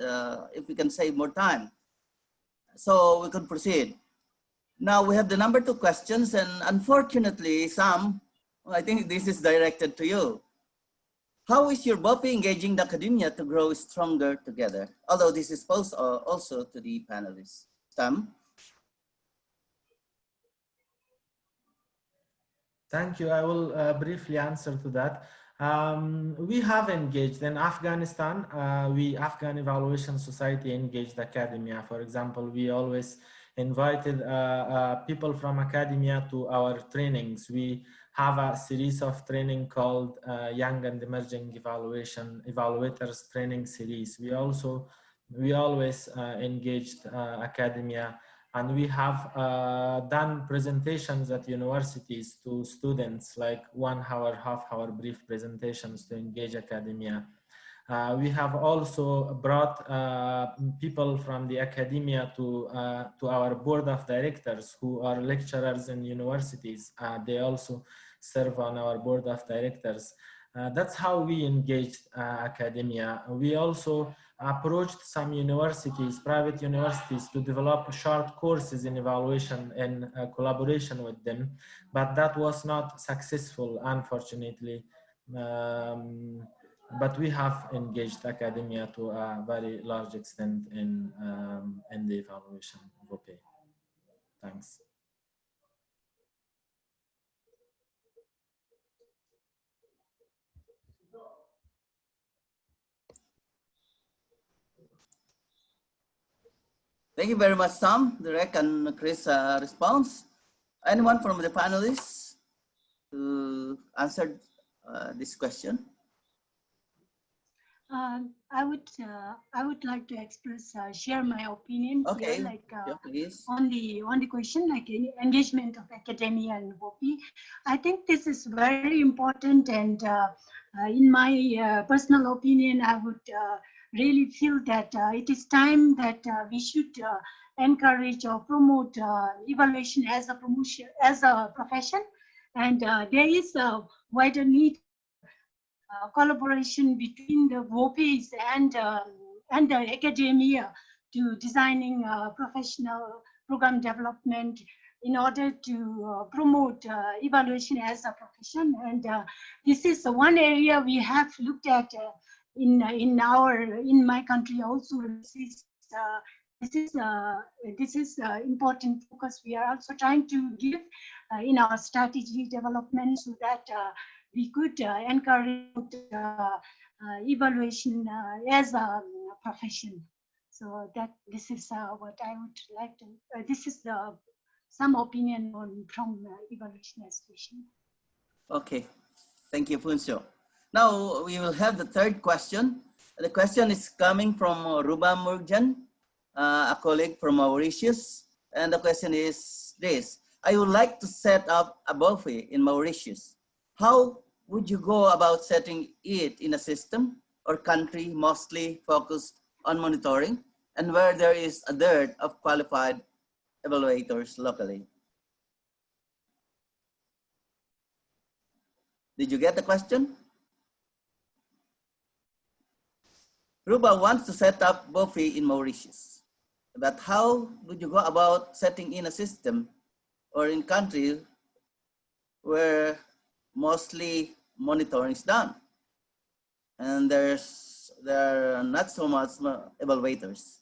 if we can save more time. So we can proceed. Now we have the number 2 questions, and unfortunately, Sam, I think this is directed to you. How is your VOPE engaging the academia to grow stronger together? Although this is posed also to the panelists. Sam? Thank you. I will briefly answer to that. We have engaged in Afghanistan. Afghan Evaluation Society engaged academia. For example, we always invited people from academia to our trainings. We have a series of training called Young and Emerging Evaluators Training Series. We always engaged academia, and we have done presentations at universities to students, like 1 hour, half-hour brief presentations to engage academia. We have also brought people from the academia to our board of directors who are lecturers in universities. They also serve on our board of directors. That's how we engaged academia. We also approached some universities, private universities, to develop short courses in evaluation in collaboration with them, but that was not successful, unfortunately. But we have engaged academia to a very large extent in the evaluation of VOPE. Thanks. Thank you very much, Sam, Direct and Chris response. Anyone from the panelists to answer this question? I would like to express, share my opinion Okay. here, like please. on the question, like engagement of academia and VOPE. I think this is very important, and in my personal opinion, I would really feel that it is time that we should encourage or promote evaluation as a profession, and there is a wider need collaboration between the VOPEs and the academia to designing professional program development in order to promote evaluation as a profession. And this is one area we have looked at in my country also. This is important focus we are also trying to give in our strategy development, so that we could encourage evaluation as a profession. So this is what I would like to. This is some opinion from evaluation association. Okay, thank you, Phuntsho. Now we will have the 3rd question. The question is coming from Ruba Murjan, a colleague from Mauritius. And the question is this: I would like to set up a VOPE in Mauritius. How would you go about setting it in a system or country mostly focused on monitoring and where there is a dearth of qualified evaluators locally? Did you get the question? Ruba wants to set up VOPE in Mauritius, but how would you go about setting in a system or in country where mostly monitoring is done and there are not so much evaluators?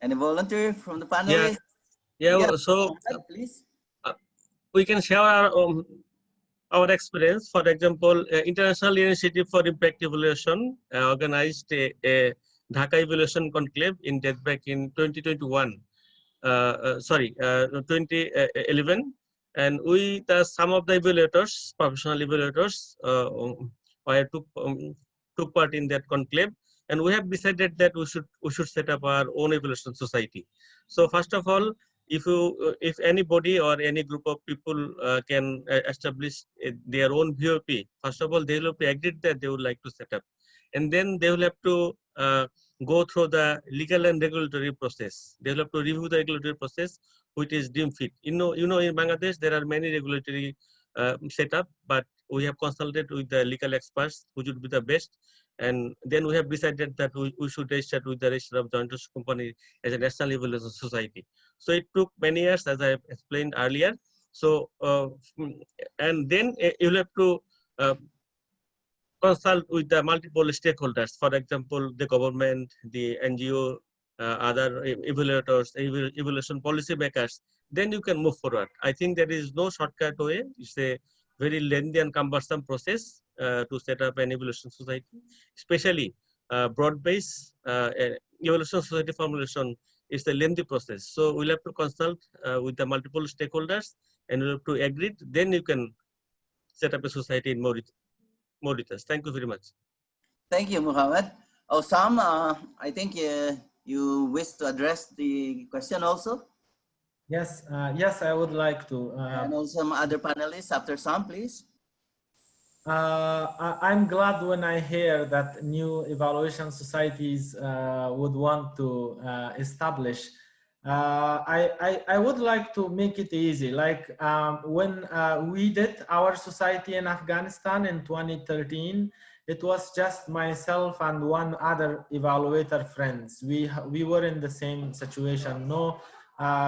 Any volunteer from the panelists? Yeah. So please. We can share our experience. For example, International Initiative for Impact Evaluation organized a Dhaka Evaluation Conclave in back in 2021. 2011, and we, some of the evaluators, professional evaluators, took part in that conclave, and we have decided that we should set up our own evaluation society. So first of all, if anybody or any group of people can establish their own VOP, first of all they will be agreed that they would like to set up, and then they will have to go through the legal and regulatory process. They will have to review the regulatory process, which is deemed fit. You know, in Bangladesh there are many regulatory setup, but we have consulted with the legal experts who would be the best, and then we have decided that we should register with the register of joint venture company as a national evaluation society. So it took many years, as I explained earlier. So and then you will have to consult with the multiple stakeholders, for example, the government, the NGO, other evaluators, evaluation policy makers, then you can move forward. I think there is no shortcut way. It's a very lengthy and cumbersome process to set up an evaluation society, especially broad-based evaluation society formulation is a lengthy process. So we'll have to consult with the multiple stakeholders and we'll have to agree, then you can set up a society in Mauritius. Thank you very much. Thank you, Mohammed. Oh, Sam, I think you wish to address the question also? Yes, yes, I would like to. And also some other panelists after Sam, please. I'm glad when I hear that new evaluation societies would want to establish. I would like to make it easy. Like when we did our society in Afghanistan in 2013, it was just myself and one other evaluator friends. We were in the same situation. No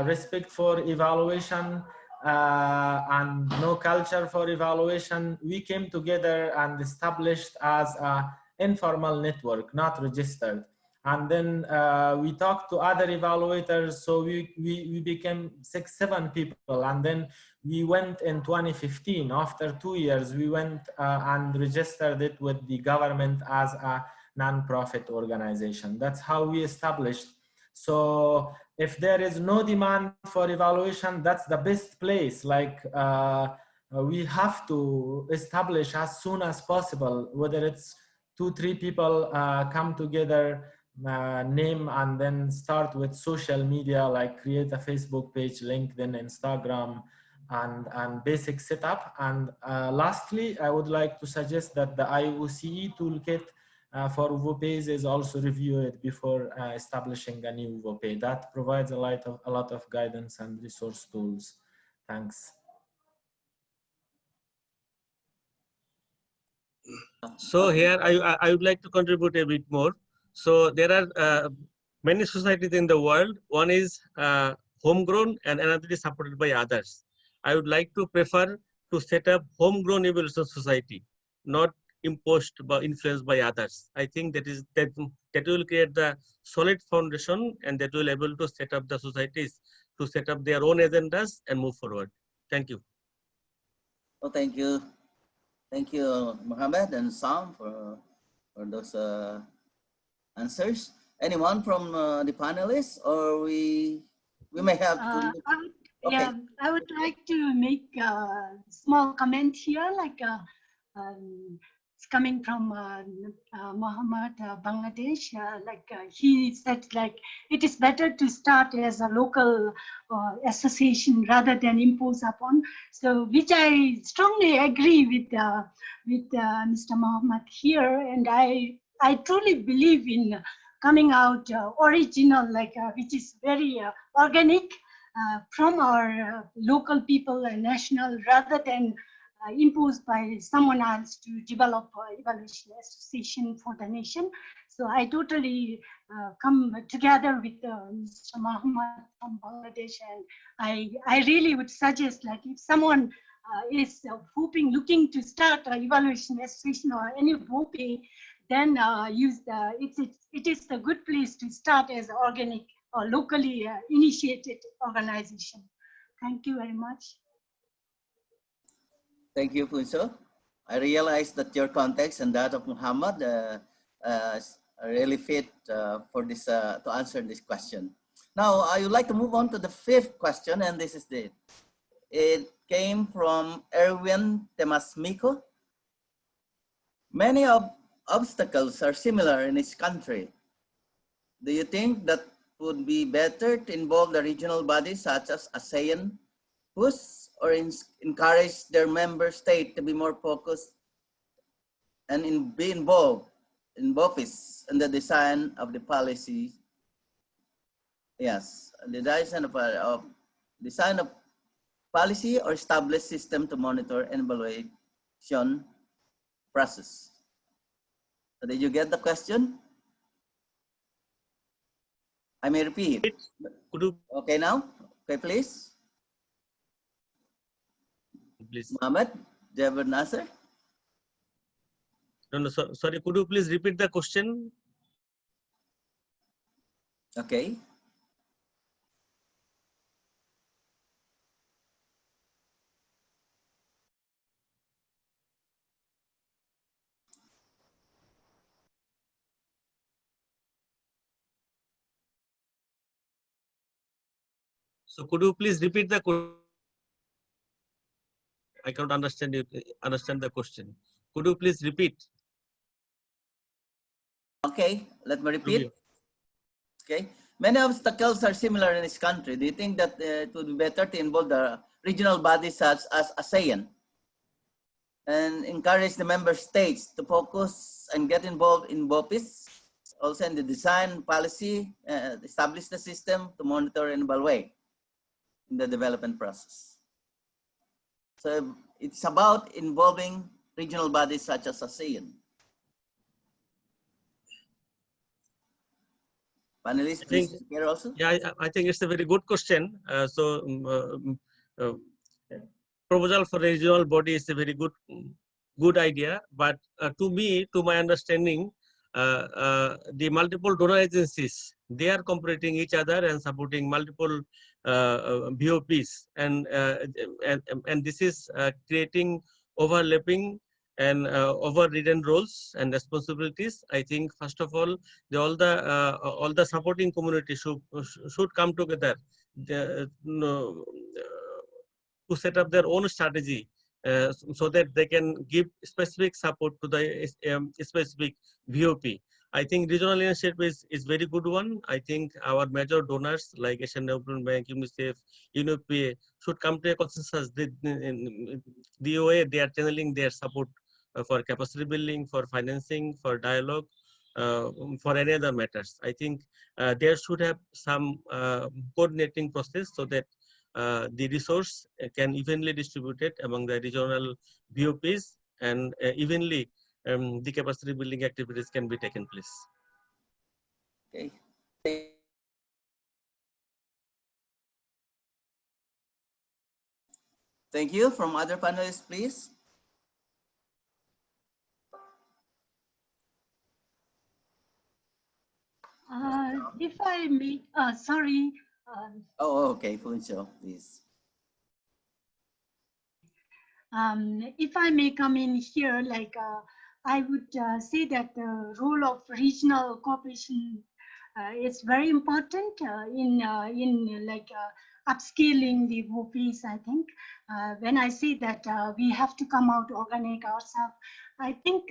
respect for evaluation and no culture for evaluation. We came together and established as an informal network, not registered. And then we talked to other evaluators, so we became 6-7 people. And then we went in 2015, after 2 years, we went and registered it with the government as a non-profit organization. That's how we established. So if there is no demand for evaluation, that's the best place. Like we have to establish as soon as possible, whether it's 2-3 people come together, name, and then start with social media, like create a Facebook page, LinkedIn, Instagram, and basic setup. And lastly, I would like to suggest that the IOCE toolkit for VOPEs is also reviewed before establishing a new VOPE. That provides a lot of guidance and resource tools. Thanks. So here I would like to contribute a bit more. So there are many societies in the world. One is homegrown and another is supported by others. I would like to prefer to set up homegrown evaluation society, not imposed by influenced by others. I think that will create the solid foundation, and that will able to set up the societies to set up their own agendas and move forward. Thank you. Oh, thank you. Thank you, Mohammed and Sam, for those answers. Anyone from the panelists, or we may have to... Yeah, I would like to make a small comment here. Like it's coming from Mohammed, Bangladesh. He said, like, it is better to start as a local association rather than impose upon. So, which I strongly agree with Mr. Mohammed here, and I truly believe in coming out original, which is very organic from our local people and national, rather than imposed by someone else to develop evaluation association for the nation. So I totally come together with Mr. Mohammed from Bangladesh, and I really would suggest, like, if someone is looking to start an evaluation association or any VOPE, then it is a good place to start as an organic or locally initiated organization. Thank you very much. Thank you, Phuntsho. I realize that your context and that of Muhammad really fit for this to answer this question. Now, I would like to move on to the fifth question, and this is it came from Erwin Temasmiko. Many obstacles are similar in each country. Do you think that would be better to involve the regional bodies such as ASEAN, push or encourage their member state to be more focused and be involved in VOPEs and the design of the policy? Yes, the design of policy or establish system to monitor and evaluation process. So did you get the question? I may repeat. Could you okay now? Okay, please. please? Mohammed, do you have an answer? No, sorry, could you please repeat the question? Okay. So could you please repeat the question? I cannot understand the question. Could you please repeat? Okay, let me repeat. Okay, many obstacles are similar in this country. Do you think that it would be better to involve the regional bodies such as ASEAN and encourage the member states to focus and get involved in VOPEs, also in the design policy, establish the system to monitor and evaluate in the development process? So it's about involving regional bodies such as ASEAN. Panelists, please here also. Yeah, I think it's a very good question. Proposal for regional body is a very good idea, but to my understanding, the multiple donor agencies, they are completing each other and supporting multiple VOPs, and this is creating overlapping and overridden roles and responsibilities. I think first of all, all the supporting community should come together to set up their own strategy so that they can give specific support to the specific VOP. I think regional initiative is very good one. I think our major donors like Asian Development Bank, UNICEF, UNOPA should come to a consensus. The way they are channeling their support for capacity building, for financing, for dialogue, for any other matters. I think there should have some coordinating process so that the resource can evenly distributed among the regional VOPs, and evenly the capacity building activities can be taken place. Okay. Thank you. From other panelists, please. If I may, sorry. Oh, okay, Phuntsho, please. If I may come in here, I would say that the role of regional cooperation is very important in upskilling the VOPEs, I think. When I say that we have to come out organic ourselves, I think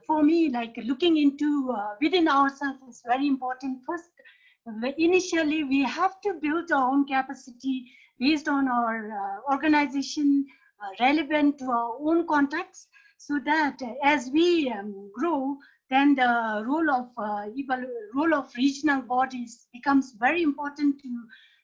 for me, like looking into within ourselves is very important. First, initially, we have to build our own capacity based on our organization relevant to our own context, so that as we grow, then the role of regional bodies becomes very important to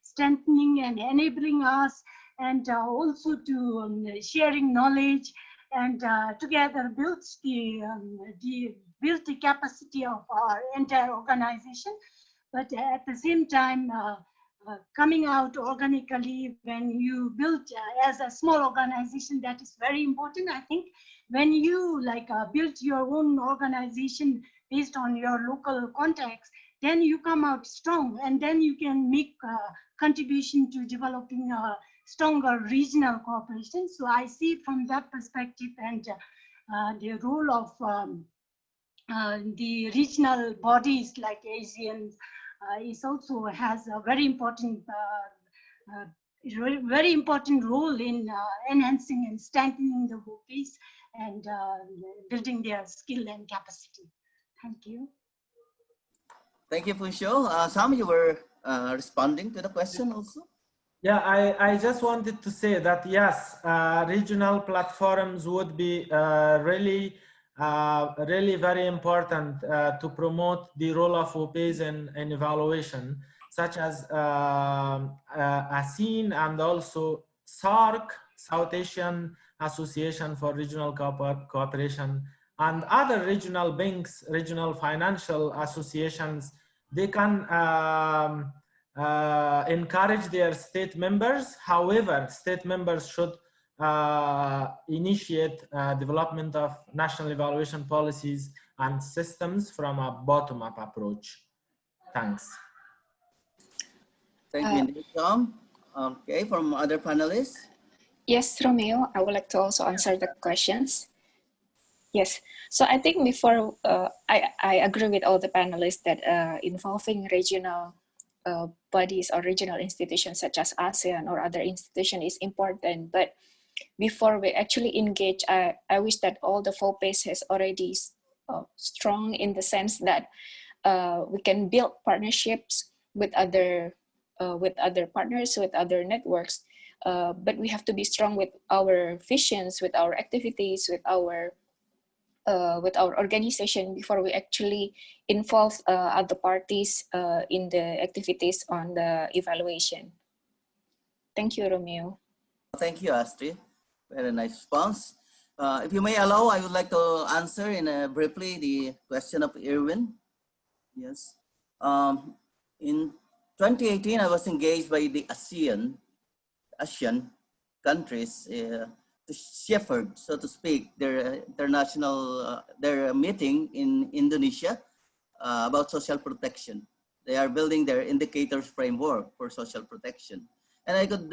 strengthening and enabling us, and also to sharing knowledge, and together builds build the capacity of our entire organization. But at the same time, coming out organically when you build as a small organization, that is very important. I think when you build your own organization based on your local context, then you come out strong, and then you can make contribution to developing a stronger regional cooperation. So I see from that perspective, and the role of the regional bodies like ASEAN is also has a very important role in enhancing and strengthening the VOPEs and building their skill and capacity. Thank you. Thank you, Phuntsho. Sam, you were responding to the question also? Yeah, I just wanted to say that yes, regional platforms would be really very important to promote the role of VOPEs in evaluation, such as ASEAN and also SARC, South Asian Association for Regional Cooperation, and other regional banks, regional financial associations. They can encourage their state members. However, state members should initiate development of national evaluation policies and systems from a bottom-up approach. Thanks. Thank you, indeed, Tom. Okay, from other panelists? Yes, Romeo, I would like to also answer the questions. Yes, so I think before, I agree with all the panelists that involving regional bodies or regional institutions such as ASEAN or other institutions is important. But before we actually engage, I wish that all the VOPEs has already strong in the sense that we can build partnerships with other partners, with other networks. But we have to be strong with our visions, with our activities, with our organization before we actually involve other parties in the activities on the evaluation. Thank you, Romeo. Thank you, Astri. Very nice response. If you may allow, I would like to answer briefly the question of Irwin. Yes. In 2018, I was engaged by the ASEAN countries to shepherd, so to speak, their international, their meeting in Indonesia about social protection. They are building their indicators framework for social protection. And I could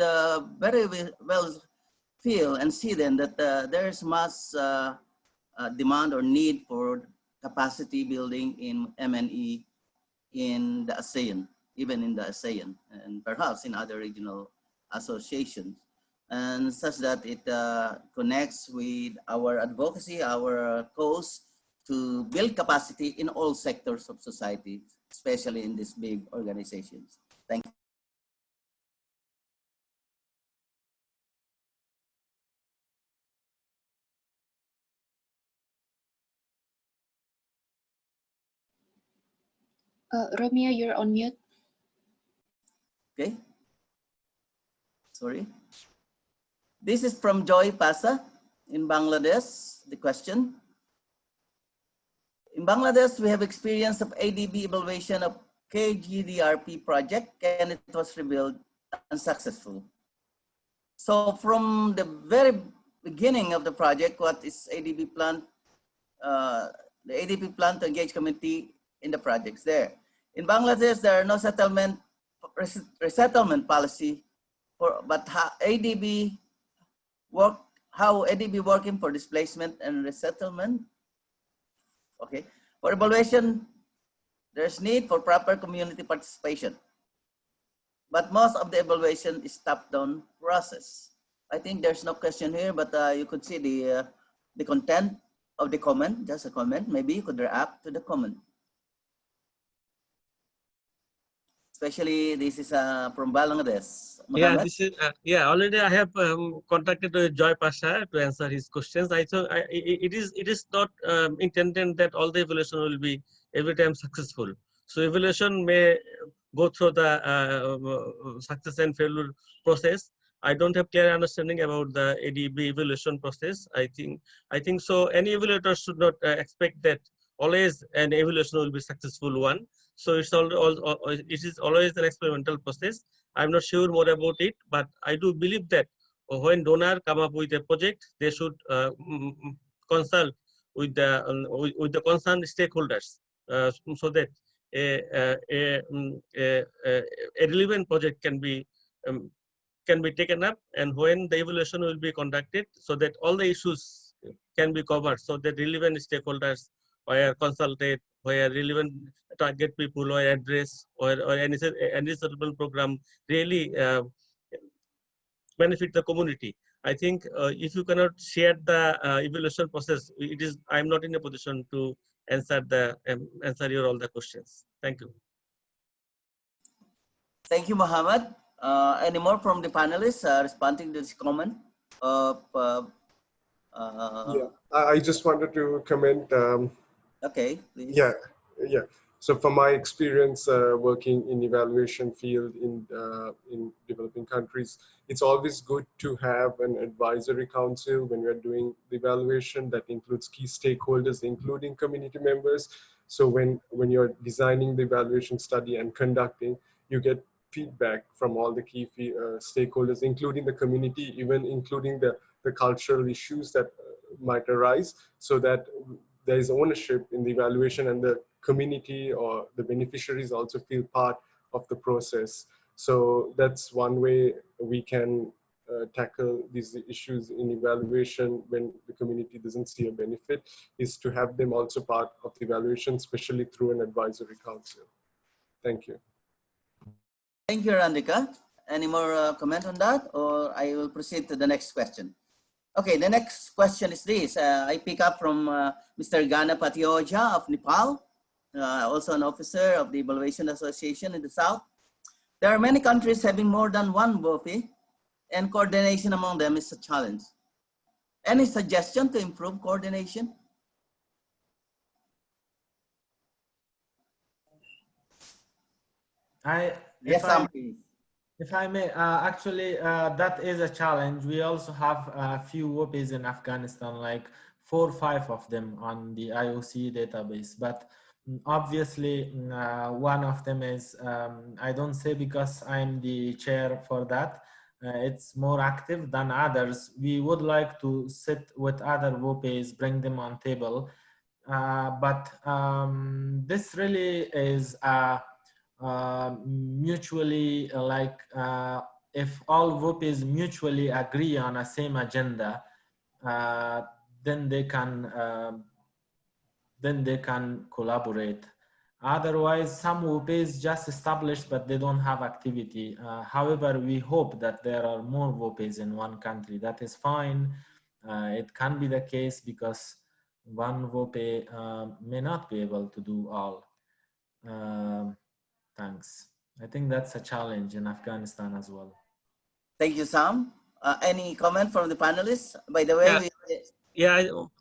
very well feel and see then that there's mass demand or need for capacity building in MNE in the ASEAN, even in the ASEAN, and perhaps in other regional associations, and such that it connects with our advocacy, our cause to build capacity in all sectors of society, especially in these big organizations. Thank you. Romeo, you're on mute. Okay. Sorry. This is from Joy Pasa in Bangladesh, the question. In Bangladesh, we have experience of ADB evaluation of KGDRP project, and it was revealed unsuccessful. So from the very beginning of the project, what is ADB plan? The ADB plan to engage community in the projects there. In Bangladesh, there are no resettlement policy, but how ADB working for displacement and resettlement. Okay, for evaluation, there's need for proper community participation. but most of the evaluation is top-down process. I think there's no question here, but you could see the content of the comment, just a comment. Maybe you could react to the comment. Especially this is from Bangladesh. Yeah, Mohammed? this is already I have contacted Joy Pasha to answer his questions. I thought it is not intended that all the evaluation will be every time successful. So evaluation may go through the success and failure process. I don't have clear understanding about the ADB evaluation process. I think so. Any evaluator should not expect that always an evaluation will be successful one. So it is always an experimental process. I'm not sure more about it, but I do believe that when donor come up with a project, they should consult with the concerned stakeholders so that a relevant project can be taken up, and when the evaluation will be conducted, so that all the issues can be covered, so that relevant stakeholders were consulted, where relevant target people were addressed, or any suitable program really benefit the community. I think if you cannot share the evaluation process, I'm not in a position to answer your all the questions. Thank you. Thank you, Mohammed. Any more from the panelists responding to this comment? Yeah, I just wanted to comment. Okay, please. Yeah. So from my experience working in evaluation field in developing countries, it's always good to have an advisory council when you're doing the evaluation that includes key stakeholders, including community members. So when you're designing the evaluation study and conducting, you get feedback from all the key stakeholders, including the community, even including the cultural issues that might arise, so that there is ownership in the evaluation, and the community or the beneficiaries also feel part of the process. So that's one way we can tackle these issues in evaluation when the community doesn't see a benefit, is to have them also part of the evaluation, especially through an advisory council. Thank you. Thank you, Randika. Any more comment on that, or I will proceed to the next question? Okay, the next question is this. I pick up from Mr. Ganapati Ojha of Nepal, also an officer of the Evaluation Association in the South. There are many countries having more than one VOPE, and coordination among them is a challenge. Any suggestion to improve coordination? If I may, actually, that is a challenge. We also have a few VOPEs in Afghanistan, like 4 or 5 of them on the IOC database. But obviously, one of them is, I don't say because I'm the chair for that, it's more active than others. We would like to sit with other VOPEs, bring them on table. But this really is mutually if all VOPEs mutually agree on a same agenda, then they can collaborate. Otherwise, some VOPEs just established, but they don't have activity. However, we hope that there are more VOPEs in one country. That is fine. It can be the case because one VOPE may not be able to do all. Thanks. I think that's a challenge in Afghanistan as well. Thank you, Sam. Any comment from the panelists? By the way,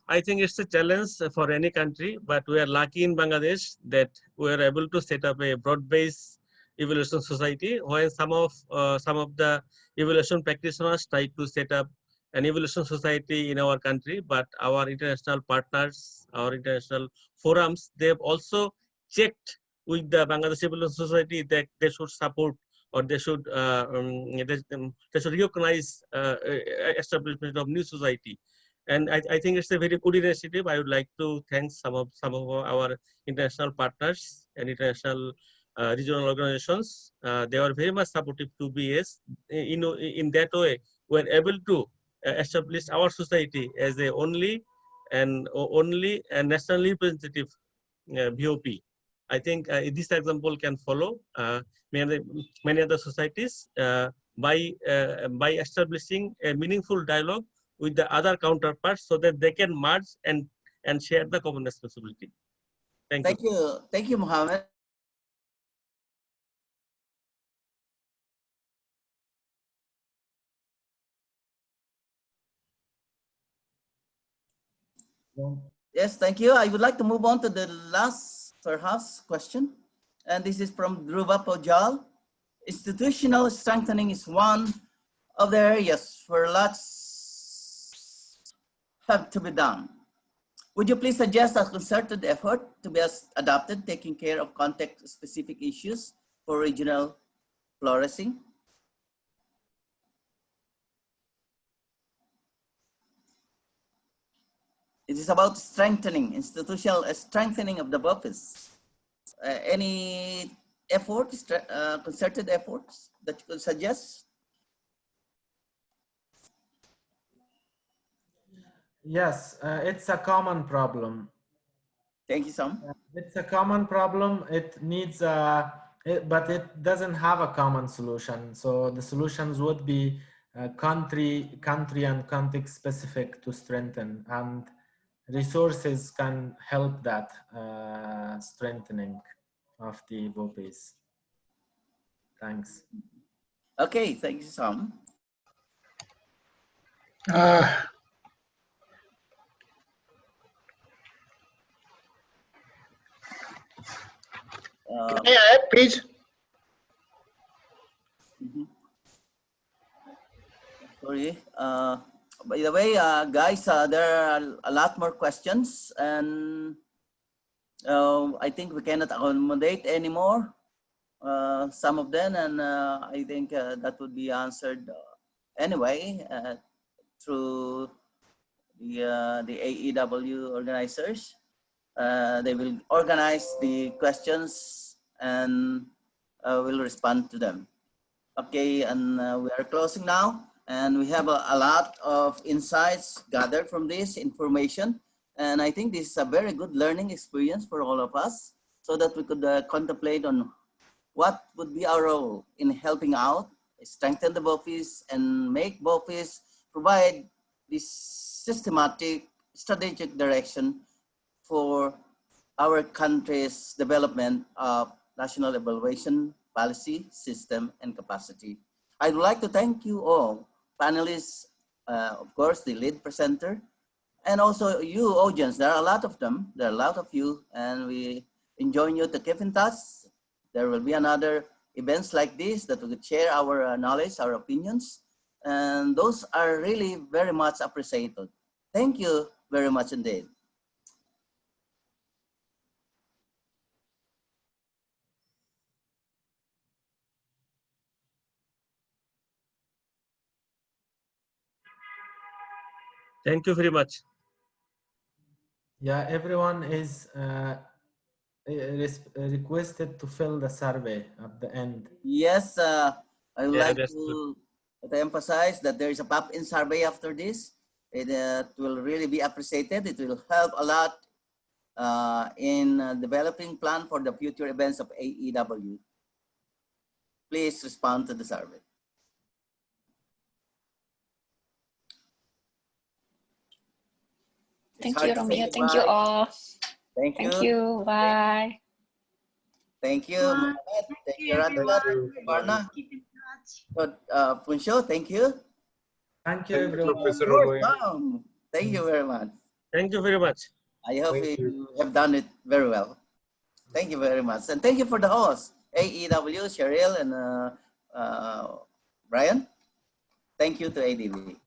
I think it's a challenge for any country, but we are lucky in Bangladesh that we are able to set up a broad-based evaluation society, while some of the evaluation practitioners try to set up an evaluation society in our country, but our international partners, our international forums, they've also checked with the Bangladesh Evaluation Society that they should support, or they should recognize establishment of new society. And I think it's a very good initiative. I would like to thank some of our international partners and international regional organizations. They are very much supportive to BS. In that way, we're able to establish our society as a only and nationally representative VOP. I think this example can follow many other societies by establishing a meaningful dialogue with the other counterparts so that they can merge and share the common responsibility. Thank you. Thank you, Mohammed. Yes, thank you. I would like to move on to the last, perhaps, question. And this is from Dhruva Pojal. Institutional strengthening is one of the areas where lots have to be done. Would you please suggest a concerted effort to be adopted, taking care of context-specific issues for regional flourishing? It is about strengthening, institutional strengthening of the VOPEs. Any efforts, concerted efforts that you could suggest? Yes, it's a common problem. Thank you, Sam. It's a common problem. It needs but it doesn't have a common solution. So the solutions would be country and context specific to strengthen, and resources can help that strengthening of the VOPEs. Thanks. Okay, thank you, Sam. May I add, please? Sorry. By the way, guys, there are a lot more questions, and I think we cannot accommodate anymore. Some of them, and I think that would be answered anyway through the AEW organizers. They will organize the questions and we'll respond to them. Okay, and we are closing now, and we have a lot of insights gathered from this information, and I think this is a very good learning experience for all of us, so that we could contemplate on what would be our role in helping out, strengthen the VOPEs, and make VOPEs provide this systematic, strategic direction for our country's development of national evaluation policy, system, and capacity. I would like to thank you all, panelists, of course, the lead presenter, and also you, audience. There are a lot of them. There are a lot of you, and we enjoy you to keep in touch. There will be another events like this that we could share our knowledge, our opinions, and those are really very much appreciated. Thank you very much indeed. Thank you very much. Yeah, everyone is requested to fill the survey at the end. Yes, I would like that's to emphasize that there is a pop-in survey after this. It will really be appreciated. It will help a lot in developing plan for the future events of AEW. Please respond to the survey. Thank you, Romeo. Thank you all. Thank you. Thank you. Bye. Thank you, Mohammed. Thank you, Randika. Subarna. Keep in touch. Phuntsho, thank you. Thank you, Thank you, everyone. Professor Romeo. Thank you very much. Thank you very much. I hope Thank you have done it very well. Thank you very much. And thank you for the host, AEW, Cheryl, and Brian. Thank you to ADB.